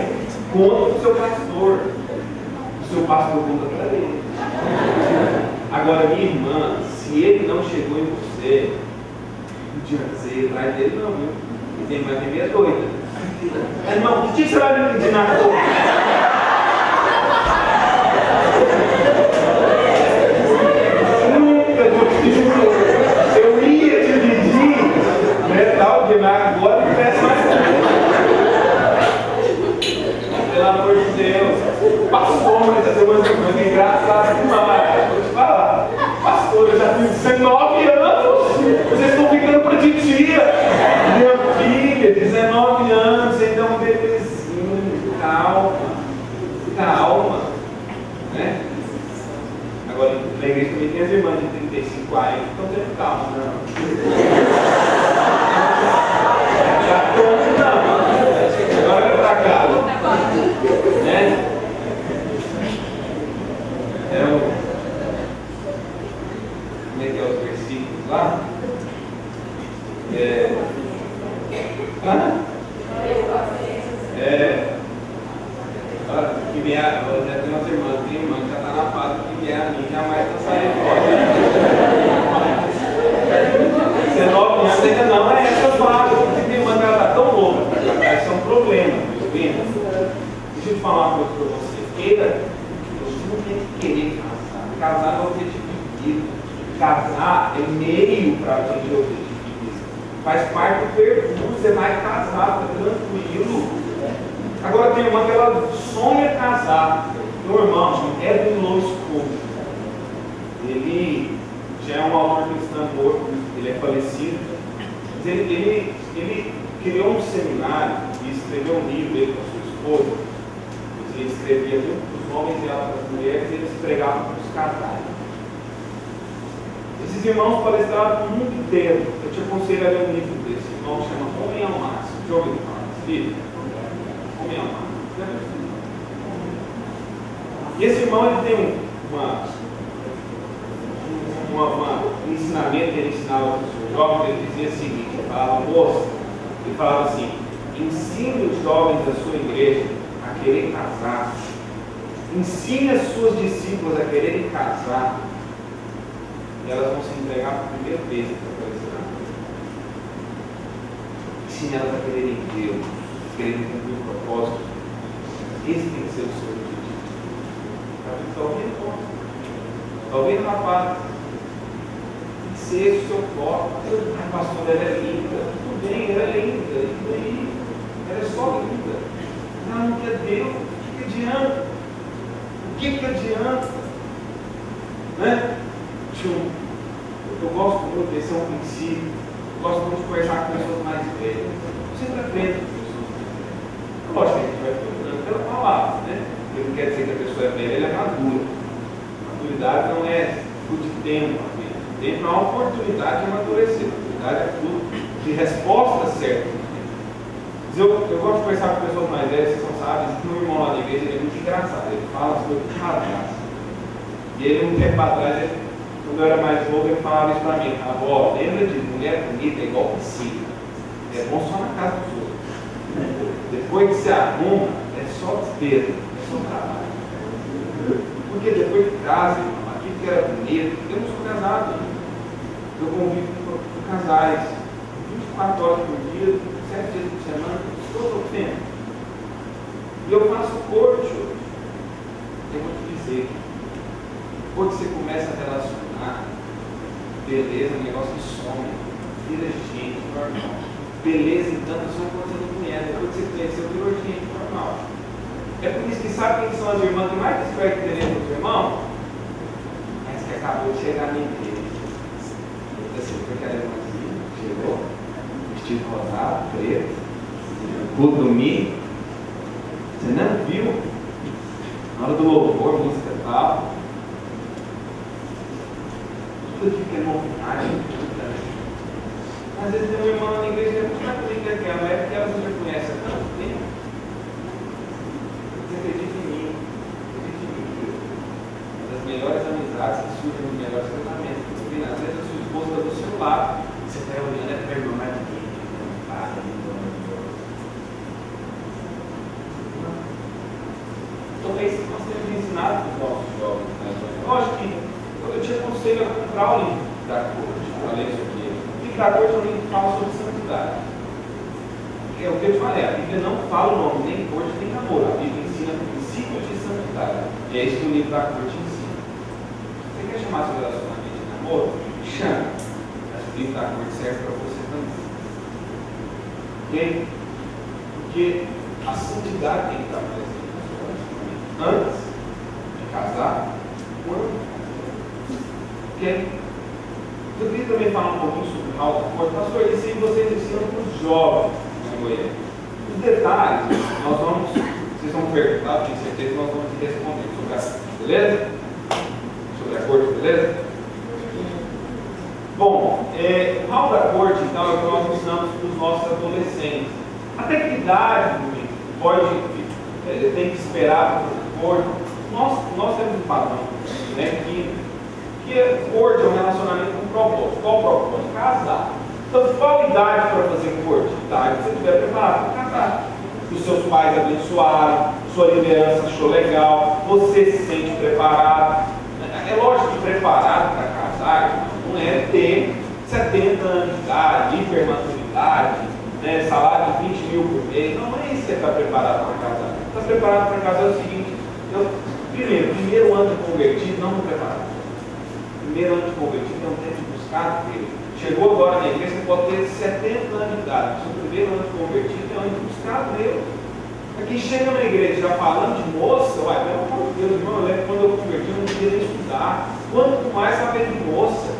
Conta do seu pastor. O seu pastor conta para ele. Agora, minha irmã, se ele não chegou em você, não adianta você ir atrás dele, não, viu? E tem mais meia doida. Irmão, que você vai me pedir na rua? Nunca eu ia te pedir, né, tal, de agora não peço mais nada. Pelo amor de Deus, pastor, mas essa coisa é engraçada demais. Vou te falar, pastor, eu já tenho 19 anos, vocês estão ficando para titia. Minha filha, 19 anos, ainda é um bebezinho, calma, né? Agora, na igreja também tem as irmãs de 35, 40, estão tendo calma, não. Agora vai pra cá, né? Como é que é os versículos lá? já tem umas irmãs, tem irmã que já está na fase que é a minha, jamais está saindo fora. 19 anos ainda não é essa fase, porque tem irmã que ela está tão louca, isso é um problema, tá vendo? Deixa eu te falar uma coisa para você. Você não tem que querer casar. Casar é o objetivo de vida. Casar é meio para atingir o objetivo de vida. Faz parte do percurso, você vai casar, tá tranquilo. Agora tem uma que ela sonha casar. Meu irmão, Edwin Louis Coach. Ele já é um autor cristão morto, ele é falecido. Mas ele criou um seminário e escreveu um livro ele com a sua esposa. Ele escrevia muito para os homens e para as mulheres, e eles pregavam para os casais. Esses irmãos palestravam no mundo inteiro. Eu te aconselho a ler um livro desse irmão, chama Homem ao Máximo. Já ouviu falar desse livro? Homem ao Máximo. E esse irmão ele tem um ensinamento que ele ensinava para os seus jovens. Ele dizia o seguinte: ele falava, moça, ele falava assim: ensine os jovens da sua igreja a querer casar. Ensine as suas discípulas a quererem casar. E elas vão se entregar para a primeira vez para aparecer na vida. Ensine elas a quererem Deus, quererem cumprir o propósito. Esse tem que ser o seu objetivo. Está ouvindo? Está ouvindo, rapaz? Tem que ser esse o seu foco. Ai, pastor, ela é linda. Tudo bem, ela é linda. E daí? Ela é só linda. Não quer Deus. O que adianta? O que adianta? Né? Eu gosto muito, esse é um princípio. Eu gosto muito de conversar com pessoas mais velhas. Eu sempre aprendo com pessoas mais velhas. Lógico que a gente vai procurando pela palavra, né? Porque não quer dizer que a pessoa é velha, ela é madura. Maturidade não é tudo de tempo apenas. Tempo é uma oportunidade de amadurecer. Maturidade é tudo de resposta certa. Mas eu gosto de conversar com pessoas mais velhas, vocês não sabem, que meu irmão lá na igreja ele é muito engraçado. Ele fala as coisas rasgadas. E ele, um tempo atrás, quando eu era mais novo, ele falava isso para mim: avó, lembra de mulher bonita é igual piscina. É bom só na casa dos outros. Depois que se arruma, é só despesa, é só trabalho. Porque depois de casa, aquilo que era bonito, eu não sou casado ainda. Eu convivo com casais 24 horas por dia, 7 dias por semana, todo o tempo. E eu faço corte hoje. Eu vou te dizer, quando você começa a relacionar, beleza, o negócio que some, vira gente normal. Beleza, então, só quando você não conhece, depois que você conheceu, virou gente normal. É por isso que sabe quem são as irmãs que mais despertam interesse dos irmãos? Essa que acabou de chegar na igreja. Assim, porque aquela irmãzinha chegou, vestido rosado, preto, culto domingo. Você não viu? Na hora do louvor, música e tal. Tudo aquilo que é novidade, às vezes tem uma irmã na igreja que não sabe nem que é aquela, é porque ela já conhece há tanto tempo. Você acredita em mim? Uma das melhores amizades que surgem nos melhores casamentos. Porque às vezes a sua esposa está do seu lado, você está olhando para a irmã mais do que então é isso que nós temos ensinado para os nossos jovens. Lógico que eu te aconselho a comprar o livro da corte. Falei isso aqui. O livro da corte é um livro que fala sobre santidade. É o que eu te falei, a Bíblia não fala o nome nem corte nem namoro. A Bíblia ensina princípios de santidade. E é isso que o livro da corte ensina. Você quer chamar seu relacionamento de namoro? Chama. Mas o livro da corte serve para você também. Ok? Porque a santidade tem que estar presente no seu relacionamento. Antes de casar, quando? Ok? Eu queria também falar um pouquinho sobre o alto corte. Pastor, isso aí vocês ensinam para os jovens de Goiânia. Os detalhes, vocês vão perguntar, tenho certeza que nós vamos te responder sobre a, beleza? Sobre a corte, beleza? Bom, o hall da corte, então, é o que nós ensinamos para os nossos adolescentes. Até que idade tem que esperar para fazer corte? Nós temos um padrão, né, que corte é um relacionamento com propósito. Qual o propósito? Casar. Então, qual idade para fazer corte? Idade que você estiver preparado para casar. os seus pais abençoaram, sua liderança achou legal, você se sente preparado. É lógico que preparado para casar não é ter 70 anos de idade, hipermaturidade, né, salário de 20 mil por mês. Não é isso que você está preparado para casar. Está preparado para casar é o seguinte: primeiro ano de convertido, não estou preparado. Primeiro ano de convertido é um tempo de buscar Deus. Chegou agora na igreja, você pode ter 70 anos de idade. O seu primeiro ano de convertido é um ano de buscar Deus. Aqui chega na igreja já falando de moça, uai, pelo amor de Deus, irmão, eu lembro quando eu converti, eu não queria nem estudar. Quanto mais saber de moça,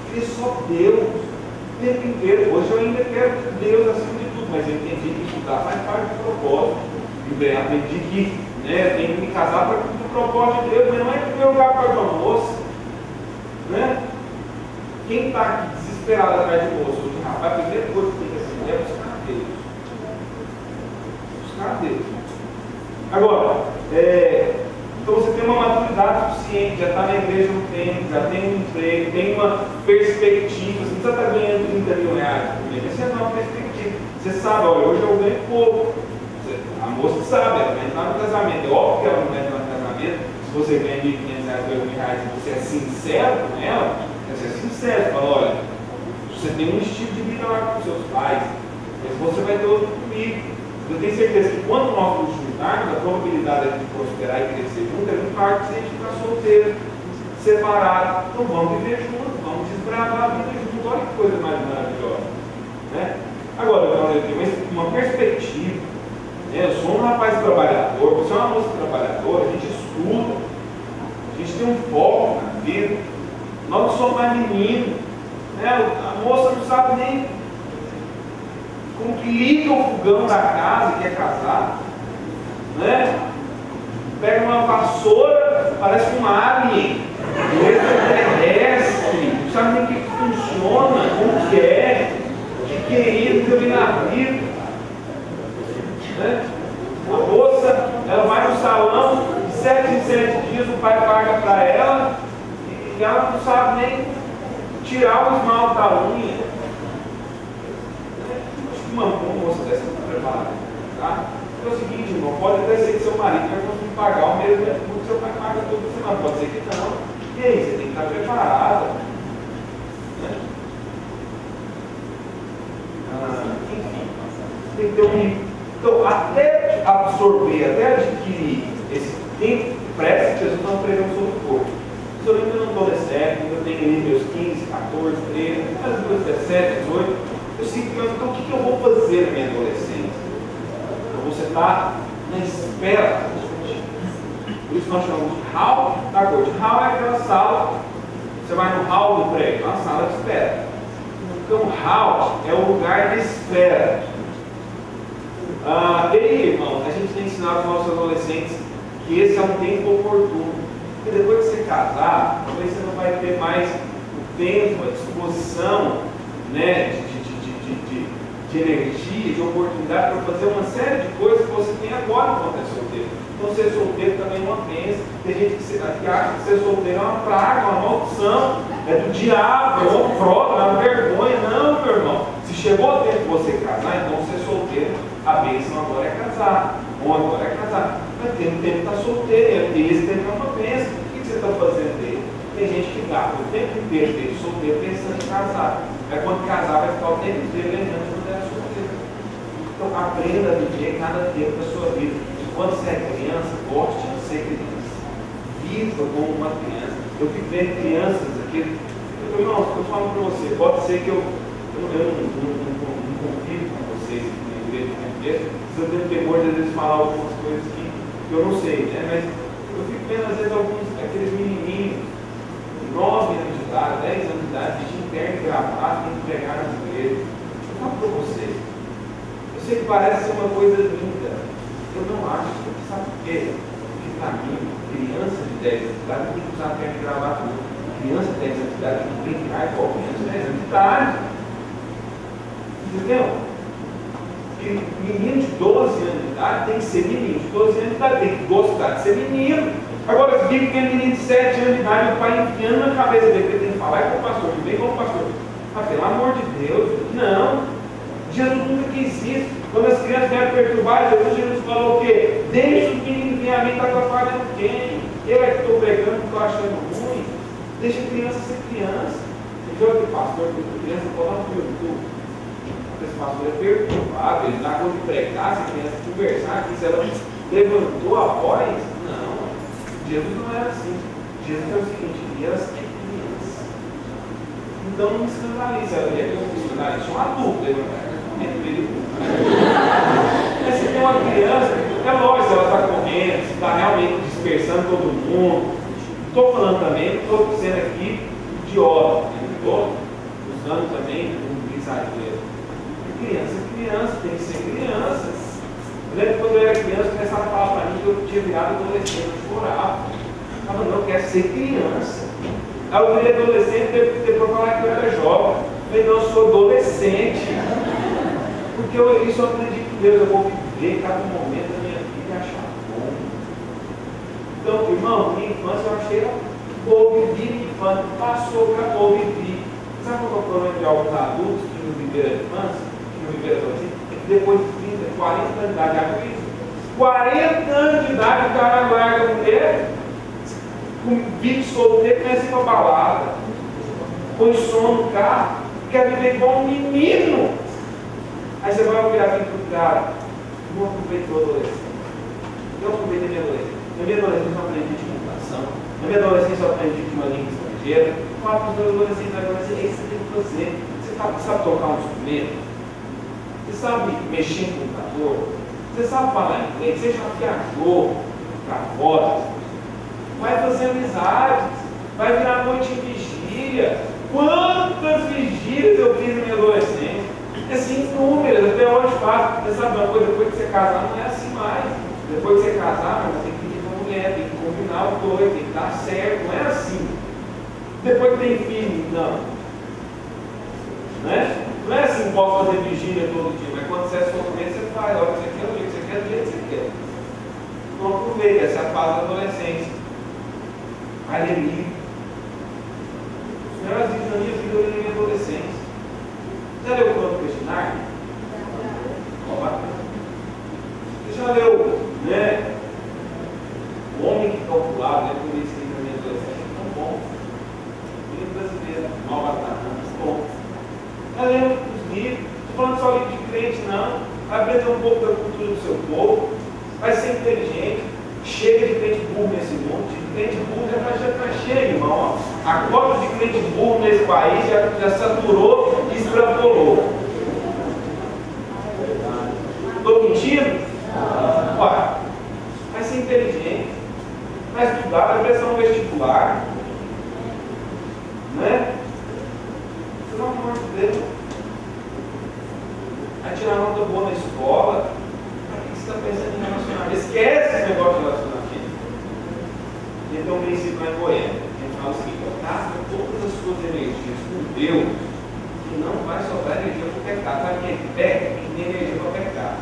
queria só Deus o tempo inteiro. Hoje eu ainda quero Deus acima de tudo, mas eu entendi que estudar faz parte do propósito. Aprendi que tenho que me casar para cumprir o propósito de Deus, mas não é porque eu lugar para uma moça. Né? Quem está aqui desesperado atrás de moça ou de rapaz, a primeira coisa que tem que fazer é buscar Deus. Buscar Deus. Agora, então você tem uma maturidade suficiente, já está na igreja um tempo, já tem um emprego, tem uma perspectiva. Você não precisa estar ganhando 30 mil reais por mês, você não, uma perspectiva. Você sabe, olha, hoje eu ganho pouco. A moça sabe, ela vai entrar no casamento. É óbvio que ela não vai entrar no casamento. Se você ganha 1.500 reais, 2.000 reais e você é sincero com ela, você é sincero. Você fala, olha, você tem um estilo de vida lá com seus pais, mas você vai ter outro comigo. Eu tenho certeza que quando nós nos juntarmos, a probabilidade de prosperar e crescer junto é muito maior que se a gente ficar solteiro, separado. Então vamos viver juntos, vamos desbravar a vida juntos. Olha que coisa mais maravilhosa. Né? Agora, eu tenho uma perspectiva. Eu sou um rapaz trabalhador, você é uma moça trabalhadora, a gente estuda, a gente tem um foco na vida. Nós não somos mais meninos. Né? A moça não sabe nem como que liga o fogão da casa e quer casar. Né? Pega uma vassoura, parece uma alien, extraterrestre, não sabe nem o que funciona, como que é, que é isso, eu vi na vida. Né? A moça, ela vai no salão, de 7 em 7 dias o pai paga para ela e ela não sabe nem tirar o esmalte da unha. Acho que uma moça dessa não está preparada. Tá? É o seguinte, irmão, pode até ser que seu marido vai conseguir pagar o mesmo que seu pai paga toda semana, pode ser que não. E aí, você tem que estar preparada. Né? Enfim, tem que ter um. Então, até absorver, até adquirir esse tempo, presta que Jesus não pregou sobre o corpo. Se eu ainda não adolescente, eu tenho ali meus 15, 14, 13, mais meus 17, 18, eu sei que então o que eu vou fazer na minha adolescência? Então você está na espera. Por isso nós chamamos de hall da corte. Hall é aquela sala, você vai no hall do prédio, uma sala de espera. Então hall é o lugar de espera. E aí, irmão, a gente tem ensinado aos nossos adolescentes que esse é um tempo oportuno. Porque depois que você casar, talvez você não vai ter mais o tempo, a disposição, né, de energia, de oportunidade para fazer uma série de coisas que você tem agora enquanto é solteiro. Então, ser solteiro também é uma bênção. Tem gente que acha que ser solteiro é uma praga, uma maldição, é do diabo, é uma prova, é uma vergonha. Não, meu irmão. Se chegou o tempo de você casar, então ser solteiro, a bênção agora é casar. Bom, agora é casar. Mas tem um tempo que está solteiro, e esse tempo é uma bênção. O que você está fazendo dele? Tem gente que gasta o tempo inteiro dele solteiro pensando em casar. Aí quando casar vai ficar o tempo inteiro lembrando quando era solteiro. Então aprenda a viver cada tempo da sua vida. Quando você é criança, goste de ser criança. Viva como uma criança. Eu fico vendo crianças aqui. Irmão, eu falo para você, pode ser que eu não convivo com vocês aqui na igreja o tempo inteiro, se eu tenho temor de às vezes falar algumas coisas que eu não sei, né? Mas eu fico vendo às vezes aqueles menininhos, 9 anos de idade, 10 anos de idade, de terno e gravata, tem que pregar nas igrejas. Eu falo para vocês, eu sei que parece ser uma coisa linda, eu não acho, sabe por quê? Porque para mim, criança de 10 anos de idade não tem que usar terno e gravata, não. Criança de 10 anos de idade tem que brincar igual criança de 10 anos de idade. Entendeu? E menino de 12 anos de idade tem que ser menino de 12 anos de idade, tem que gostar de ser menino. Agora, se vive que é menino de 7 anos de idade, o pai enfiando na cabeça dele, que ele tem que falar com o pastor, que vem com o pastor. Mas pelo amor de Deus, não. Jesus nunca quis isso. Quando as crianças vêm perturbar, Jesus falou o quê? Deixa os meninos vir a mim, está atrapalhando quem? Eu é que estou pregando, estou achando ruim. Deixa a criança ser criança. Você viu aquele pastor que criança falando no YouTube? Esse pastor é perturbado, ele dá conta de pregar, se a criança conversar, que se ela levantou a voz. Não, Jesus não era assim. Jesus é o seguinte, criança é criança. Então não me escandalize, ela é que eu escandalize, é um adulto, mas se tem uma criança, é lógico se ela está comendo, se está realmente dispersando todo mundo. Estou falando também, não estou dizendo aqui de óbvio, estou usando também um exagero. Criança é criança, tem que ser criança. Eu lembro que quando eu era criança, começava a falar para mim que eu tinha virado adolescente, eu chorava. Eu falava, não, eu quero ser criança. Aí eu virei adolescente, depois falar que eu era jovem. Eu falei, não, eu sou adolescente. Porque isso eu acredito em Deus, eu vou viver cada momento da minha vida e achar bom. Então, irmão, minha infância eu achei boa, vivi minha infância, passou, acabou, vivi. Sabe qual é o problema de alguns adultos que não viveram a infância, que não viveram assim? É que depois de 30, 40 anos de idade, já fiz 40 anos de idade, o cara larga a mulher, com vídeo solteiro, começa a ir para balada, põe som no carro, quer viver igual um menino. Aí você vai olhar aqui para o cara, não aproveitou a adolescência. Eu aproveitei minha adolescência. Na minha adolescência eu aprendi de computação. Na minha adolescência eu aprendi de uma língua estrangeira. Fala para os adolescentes, é isso que você tem que fazer. Você sabe tocar um instrumento? Você sabe mexer no computador? Você sabe falar inglês? Você já viajou para fora? Vai fazer amizades. Vai virar noite em vigília. Quantas vigílias eu fiz na minha adolescência? Assim, números, até hoje faço. Você sabe uma coisa, depois que você casar, não é assim mais. Depois que você casar, mas tem que pedir para a mulher, tem que combinar o dois, tem que dar certo, não é assim. Depois que tem filho, não. Não é assim, posso fazer vigília todo dia, mas quando você é solteiro, você faz, olha, você quer o jeito que você quer, do jeito que você quer. Então aproveita, essa é a fase da adolescência. Vai ler livro. Os melhores livros da minha vida eu li na minha adolescência. Já leu o Crônica de Nárnia? Você já leu, né? O Homem que Calculava, né? Por isso que na minha adolescência é tão bom. O livro brasileiro, Malbatata, muito bom. Já leu os livros, estou falando só livro de crente, não. Vai aprender um pouco da cultura do seu povo, vai ser inteligente. Chega de crente burro nesse mundo, de crente burro já está cheio, irmão. A cota de crente burro nesse país já saturou e extrapolou. Estou mentindo? Ué, vai ser inteligente, vai estudar, vai prestar um vestibular, né? Pelo amor de Deus, vai tirar nota boa na escola. Para que você está pensando em relacionamento? Esquece esse negócio de relacionamento. Ele tem um princípio lá em Goiânia. Ele fala o seguinte: gasta todas as suas energias com Deus, que não vai sobrar energia para o pecado. Sabe quem é que peca? Quem tem energia para o pecado.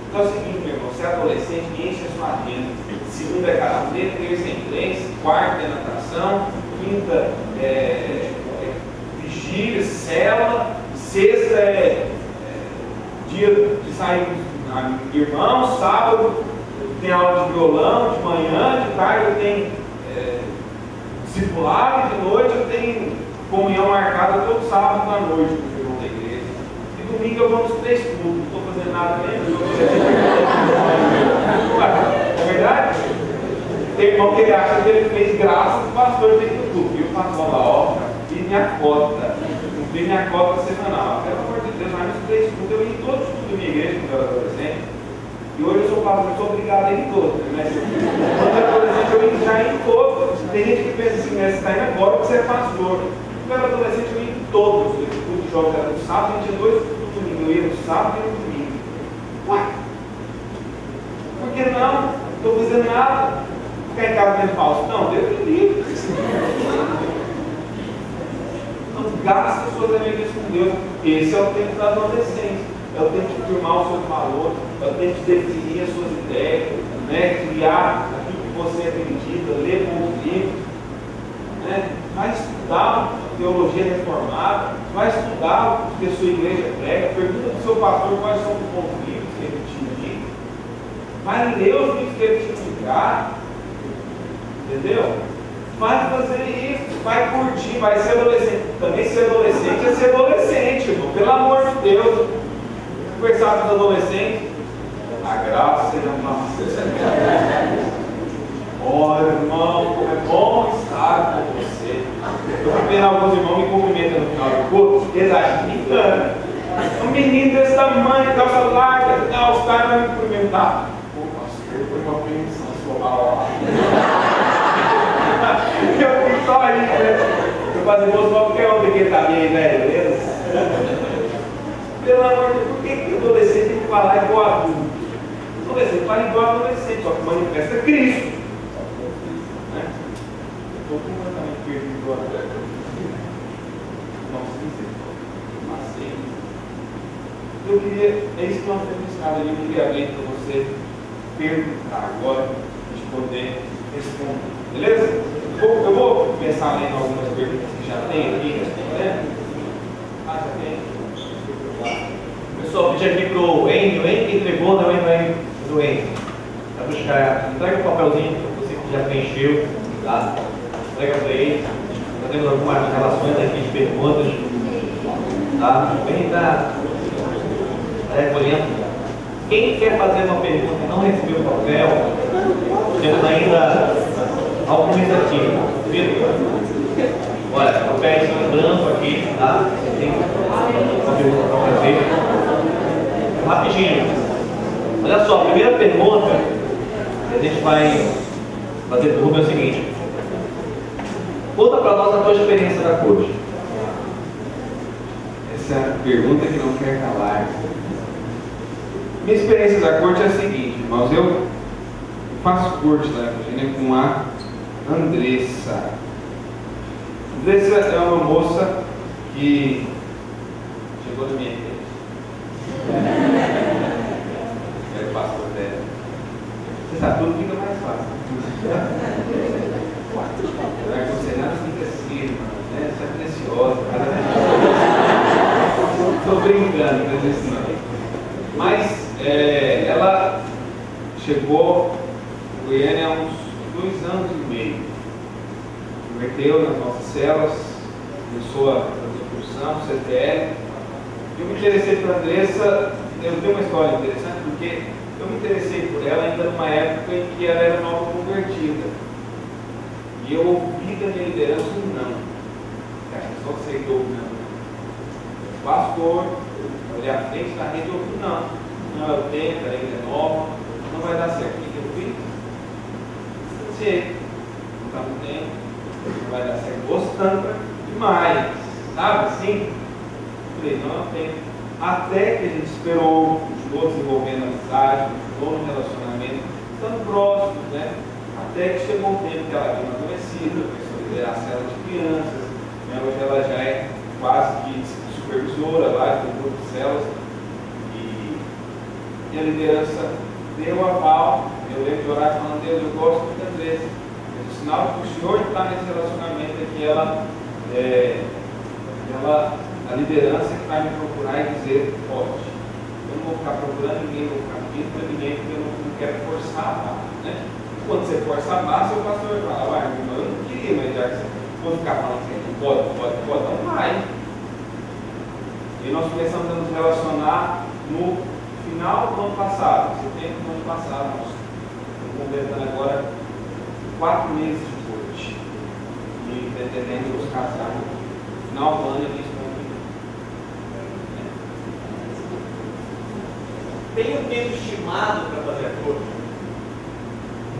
Então é o seguinte, meu irmão: você é adolescente, enche a sua agenda. Segunda é karaokê, terça é inglês, quarta é natação, quinta é vigília, célula, sexta é dia de sair com irmãos, sábado tem aula de violão, de manhã, de tarde eu tenho discipulado, de noite eu tenho comunhão marcada todo sábado à noite com o irmão da igreja. E domingo eu vou nos 3 cultos, não estou fazendo nada mesmo. É verdade? Tem irmão que ele acha que ele fez graça do pastor tem tudo, viu? Pastor lá, ó, e minha cota. Cumpri minha cota semanal. Pelo amor de Deus, mas nos 3 cultos eu ia em todos os cultos da minha igreja quando eu era adolescente. E hoje eu sou pastor, eu sou obrigado a ir em todos. Né? Quando eu era adolescente eu ia já em todos. Tem gente que pensa assim, né? Você está indo agora porque você é pastor. Quando eu era adolescente eu ia em todos. O culto de jogos era no sábado, a gente tinha 2 cultos no domingo. Eu ia no sábado e no domingo. Ué? Por que não? Não estou fazendo nada. Ficar em casa dentro falso? Não, Deus me livre. Então, gasta suas energias com Deus. Esse é o tempo da adolescência. É o tempo de firmar os seus valores. É o tempo de definir as suas ideias. Né? Criar aquilo que você acredita. Ler bons livros. Né? Vai estudar teologia reformada. Vai estudar o que a sua igreja prega. Pergunta para o seu pastor quais são os bons livros. vai ler os livros que ele te indicar, entendeu? Vai fazer isso, vai curtir, vai ser adolescente. Também ser adolescente é ser adolescente, irmão. Pelo amor de Deus. Conversar com os adolescentes, a graça seja nossa. Olha, irmão, como é bom estar com você. Eu fui vendo alguns irmãos me cumprimentando no final do culto, eles acham que me engana. Um menino desse tamanho, calça larga, não, os caras vão me cumprimentar. Pô, pastor, foi uma permissão sua lá. Eu fico só aí, né? Eu faço moço qualquer um que tá bem, velho, beleza? Pelo amor de Deus, por que o adolescente tem que falar igual adulto? O adolescente fala igual adolescente, só que manifesta Cristo. Né? Eu estou completamente perdido agora. Não sei se eu queria, é isso que nós temos estado ali, eu queria abrir para você perguntar agora, a gente poder responder. Beleza? Eu vou começar lendo algumas perguntas que já tem aqui, respondendo. Ah, já tem? Pessoal, pedi aqui pro Wayne, o Wayne que entregou, não é do Wayne. Vai buscar, entrega o papelzinho para você que já preencheu, tá? Entrega para ele. Nós temos algumas relações aqui de perguntas, tá? O Wayne está recolhendo. Quem quer fazer uma pergunta e não recebeu o papel, temos ainda alguns aqui. Vitor, olha, papéis estão em branco aqui, tá? Você tem uma pergunta para fazer. Rapidinho. Olha só, a primeira pergunta que a gente vai fazer para o Rubem é o seguinte: conta para nós a tua experiência da corte. Essa é a pergunta que não quer calar. Minha experiência da corte é a seguinte, irmãos, eu faço corte lá em Virgínia com a Andressa. Andressa é uma moça que chegou na minha igreja. É pastor dela. Você sabe, tudo fica mais fácil. Não é considerado fica assim, irmão, né? Você é preciosa. Estou brincando, não é isso não. Mas ela chegou em Goiânia há uns 2 anos e meio. Converteu nas nossas celas, começou a fazer cursão, CTL. Eu me interessei por Andressa, eu tenho uma história interessante, porque eu me interessei por ela ainda numa época em que ela era nova convertida. E eu ouvi da minha liderança um não. A pessoa aceitou o não. Pastor, eu olhei à frente da rede e ouvi não. Não é o tempo, ela ainda é nova, não vai dar certo. O que eu fiz? Sei, não está no tempo, não vai dar certo. Gostando demais, sabe assim? Falei, não é o tempo. Até que a gente esperou, continuou desenvolvendo amizade, continuou no relacionamento, estando próximos, né? Até que chegou um tempo que ela veio conhecida, começou a liderar a célula de crianças, né? Hoje ela já é quase que supervisora lá, tem um grupo de células. E a liderança deu aval. Eu lembro de orar falando: Deus, eu gosto muito da Andressa. Mas o sinal que o Senhor está nesse relacionamento é que a liderança que vai me procurar e dizer: pode. Eu não vou ficar procurando ninguém, vou ficar pedindo para ninguém, porque eu não quero forçar a barra, né? Quando você força a barra, seu pastor vai falar: vai, irmão, eu não queria, mas já que você for ficar falando que pode, então vai. E nós começamos a nos relacionar no final do ano passado, setembro do ano passado. Nós estamos completando agora 4 meses de corte e pretendemos nos casar no final do ano e isso. Tem um tempo estimado para fazer a corte?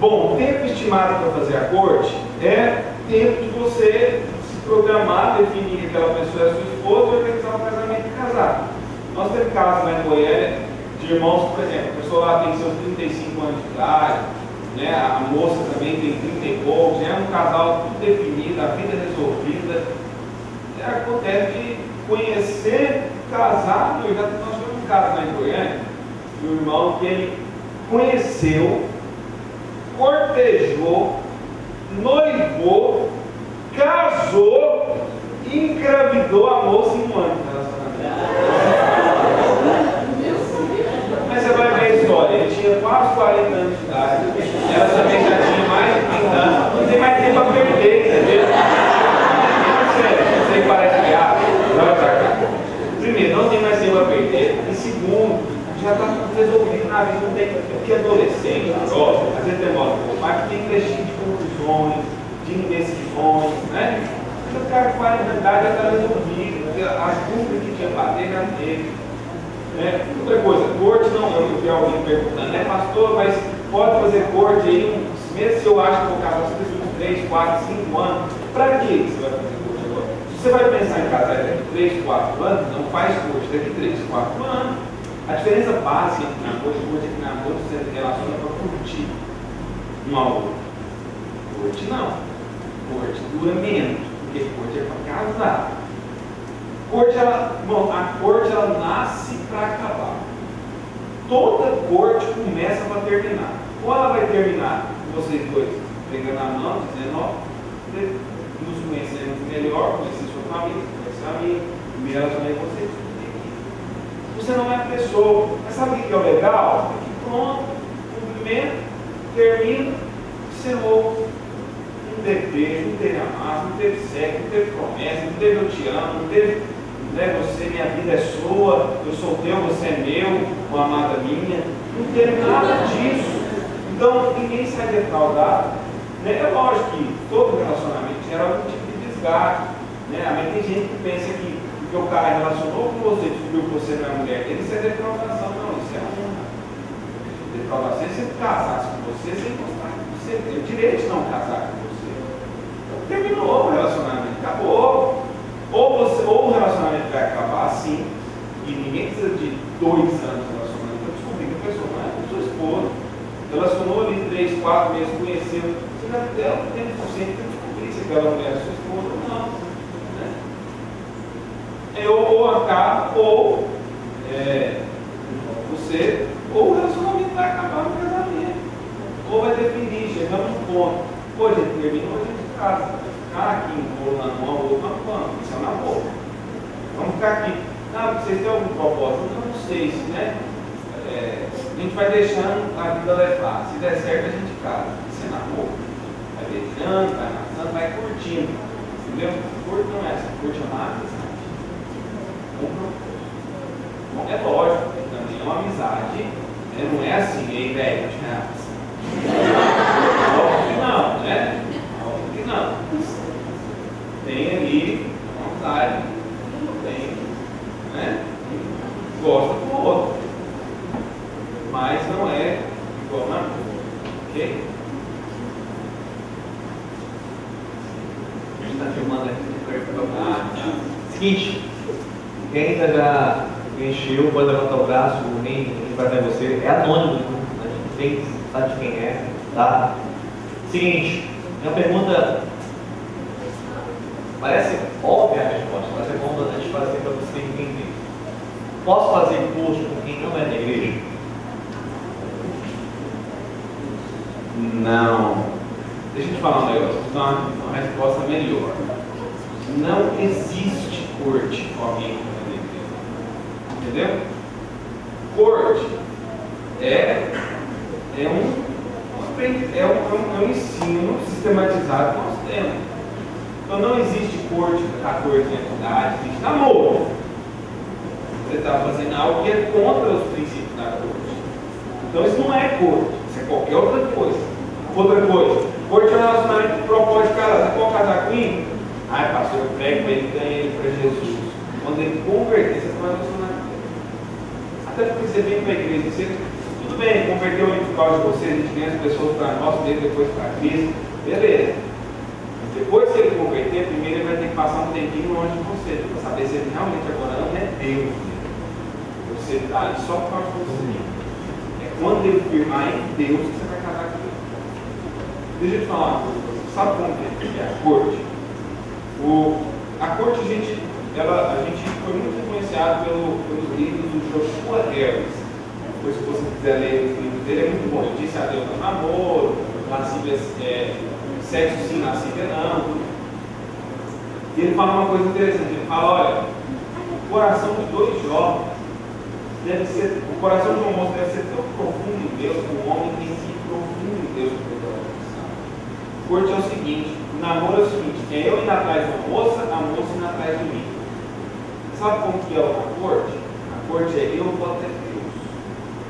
Bom, o tempo estimado para fazer a corte é tempo de você se programar, definir que aquela pessoa é sua esposa e organizar o casamento e casar. Nós temos casos lá em Goiânia de irmãos, por exemplo, a pessoa lá tem seus 35 anos de idade, né? A moça também tem 30 e poucos, já é um casal tudo definido, a vida resolvida. Acontece de conhecer, casar. Nós tivemos um caso lá em Goiânia, de um irmão que ele conheceu, cortejou, noivou, casou e engravidou a moça em um ano de relacionamento. Mas você vai ver a história. Ele tinha tinha quase 40 anos de idade, ela também já tinha mais de 30 anos, não tem mais tempo a perder, entendeu? Sério, você parece que joga pra cá. Primeiro, não tem mais tempo a perder, e segundo, já está tudo resolvido na vida, não tem porque adolescente, jovem, às vezes demora um pouco, mas tem crescido de conclusões, de indecisões, né? Então o cara com 40 anos de idade já está resolvido, as dúvidas que tinha para ter, já teve. Né? Outra coisa, corte não, eu vi alguém perguntando, né, pastor, mas pode fazer corte aí, mesmo se eu acho que vou casar uns 3, 4, 5 anos, para que você vai fazer corte agora? Se você vai pensar em casar daqui 3, 4 anos, não faz corte daqui 3, 4 anos. A diferença básica entre namoro e corte é que namoro você se relaciona para curtir um ao outro. Corte não. Corte dura menos, porque corte é para casar. Corte, a corte ela nasce para acabar. Toda corte começa para terminar. Ou ela vai terminar com vocês dois pegando a mão, dizendo, ó, nos conhecemos melhor, conhecer sua família, conhecer a minha, me relacionar com vocês. Você não é pessoa. Mas sabe o que é o legal? É que pronto, cumprimento, termina, encerrou. Não teve beijo, não teve amasso, não teve sexo, não teve promessa, não teve eu te amo, não teve, né, você, minha vida é sua, eu sou teu, você é meu, uma amada minha. Não teve nada disso. Então, ninguém sai defraudado. Né? É lógico que todo relacionamento gera algum tipo de desgaste. Né? Mas tem gente que pensa que porque o cara relacionou com você, descobriu que você não é mulher dele, isso é defraudação. Não, isso é honra. Defraudação é se casasse com você sem gostar de você. Tem o direito de não casar com você. Então, terminou o relacionamento, acabou. Ou o relacionamento vai acabar assim, e ninguém precisa de 2 anos de relacionamento para descobrir que a pessoa não é sua esposa. Relacionou ali 3, 4 meses, conheceu. Você já deu tempo suficiente para descobrir se aquela mulher é sua esposa ou não. Ou acaba, ou você, ou o relacionamento vai acabar no casamento, ou vai definir, chegamos no ponto, ou a gente terminou, a gente casa, ficar aqui enrolando um ao outro, não, isso é namoro. Vamos ficar aqui. Não, vocês têm algum propósito? Eu não sei, né? A gente vai deixando a vida levar. Se der certo, a gente casa. Isso é namoro. Vai beijando, vai amassando, vai curtindo. Entendeu? Curto não é essa, curte amar. É lógico, também é uma amizade, né? Não é assim, ei velho, óbvio que não, né? Óbvio que não. Tem ali uma amizade, tem, né? Gosta do outro, mas não é igual na ok? A gente está filmando aqui. Seguinte. Quem ainda já encheu, pode levantar o braço, nem vai até você. É anônimo, a gente tem que saber de quem é, tá? Seguinte, minha pergunta parece óbvia a resposta, mas é bom a gente fazer para você entender. Posso fazer curso com quem não é da igreja? Não. Deixa eu te falar um negócio, vou dar uma resposta melhor. Não existe corte com alguém. Entendeu? Corte é um ensino sistematizado que nós temos. Então não existe corte a 14 anos de idade, existe namoro. Você está fazendo algo que é contra os princípios da corte. Então isso não é corte, isso é qualquer outra coisa. Outra coisa, corte é um relacionamento que propõe de casar. Você pode casar comigo? Ai, pastor, eu prego para ele, ganha ele para Jesus. Quando ele converter, você vai relacionar. Até porque você vem para a igreja, você, tudo bem, converteu em por causa de você, a gente ganha as pessoas para nós, depois para Cristo, beleza. Mas depois que ele converter, primeiro ele vai ter que passar um tempinho longe de você, para saber se ele realmente agora não é Deus. Você está ali só por causa de você. É quando ele firmar em Deus que você vai casar com ele. Deixa eu te falar uma coisa, sabe como é a corte? A corte, a gente foi muito influenciado pelos livros do Joshua Harris. Depois, se você quiser ler os livros dele, é muito bom. Eu disse adeus ao namoro, lascívia, sexo sim, lascívia não. E ele fala uma coisa interessante. Ele fala, olha, o coração de 2 jovens deve ser, o coração de um moço deve ser tão profundo em Deus como o homem tem sido profundo em Deus por toda a geração. Corte é o seguinte, o namoro é o seguinte, é eu indo atrás da moça, a moça indo atrás de mim. Sabe como que é a corte? A corte é eu vou até Deus.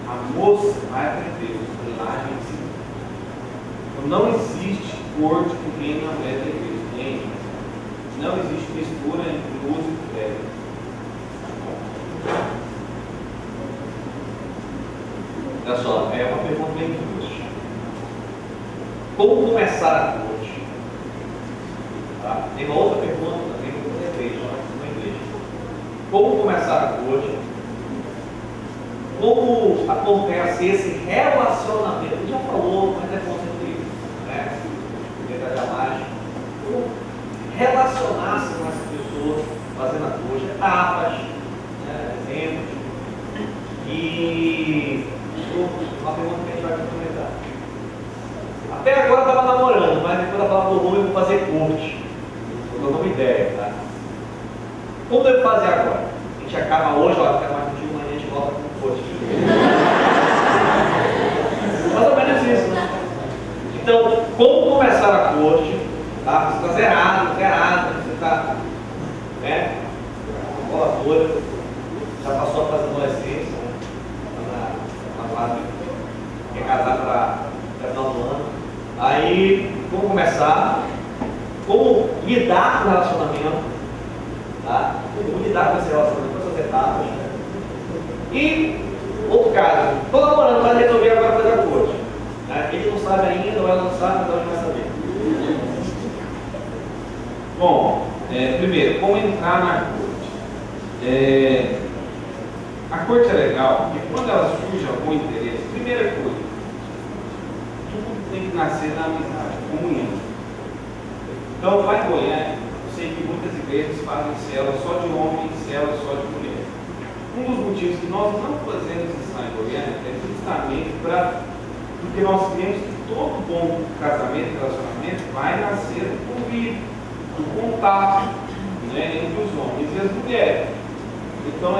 A moça vai até Deus. Lá a gente se... Então não existe corte com quem não é da igreja. Gente, não existe mistura entre luz e trevas. Olha só, é uma pergunta bem difícil. Como começar a corte? Tá? Tem uma outra pergunta também na igreja, na igreja. Como começar a corte? Como acontece esse relacionamento? A gente já falou, mas é bom sempre isso, né? Detalhar mais. Como relacionar-se com essa pessoa fazendo a corte? Etapas, né? Exemplos. E uma pergunta que a gente vai complementar. Até agora eu estava namorando, mas depois da palavra do ruim eu vou fazer corte. Vou dar uma ideia, tá? Como devo fazer agora? A gente acaba hoje, ó, fica mais contigo, mas a gente volta com o corte. Mais ou menos isso, né? Então, como começar a corte? Tá? Você está zerado, você está, né? Bola toda, já passou a fase da adolescência, né? Na fase que é casar para final do ano. Aí, como começar? Como lidar com o relacionamento? Tá? Como lidar com esse relacionamento, com essas etapas? Né? E, outro caso, estou namorando, mas resolvi agora fazer a corte. Né? Ele não sabe ainda, ou ela não sabe, então a gente vai saber. Bom, primeiro, como entrar na corte? A corte é legal, porque quando ela surge algum interesse, primeira coisa, tudo tem que nascer na amizade, comunhão. Então, lá em Goiânia, eu sei que muitas igrejas fazem célula só de homem e célula só de mulher. Um dos motivos que nós não fazemos isso lá em Goiânia é justamente porque nós queremos que todo bom casamento, relacionamento, vai nascer do convívio, do contato, né, entre os homens e as mulheres. Então,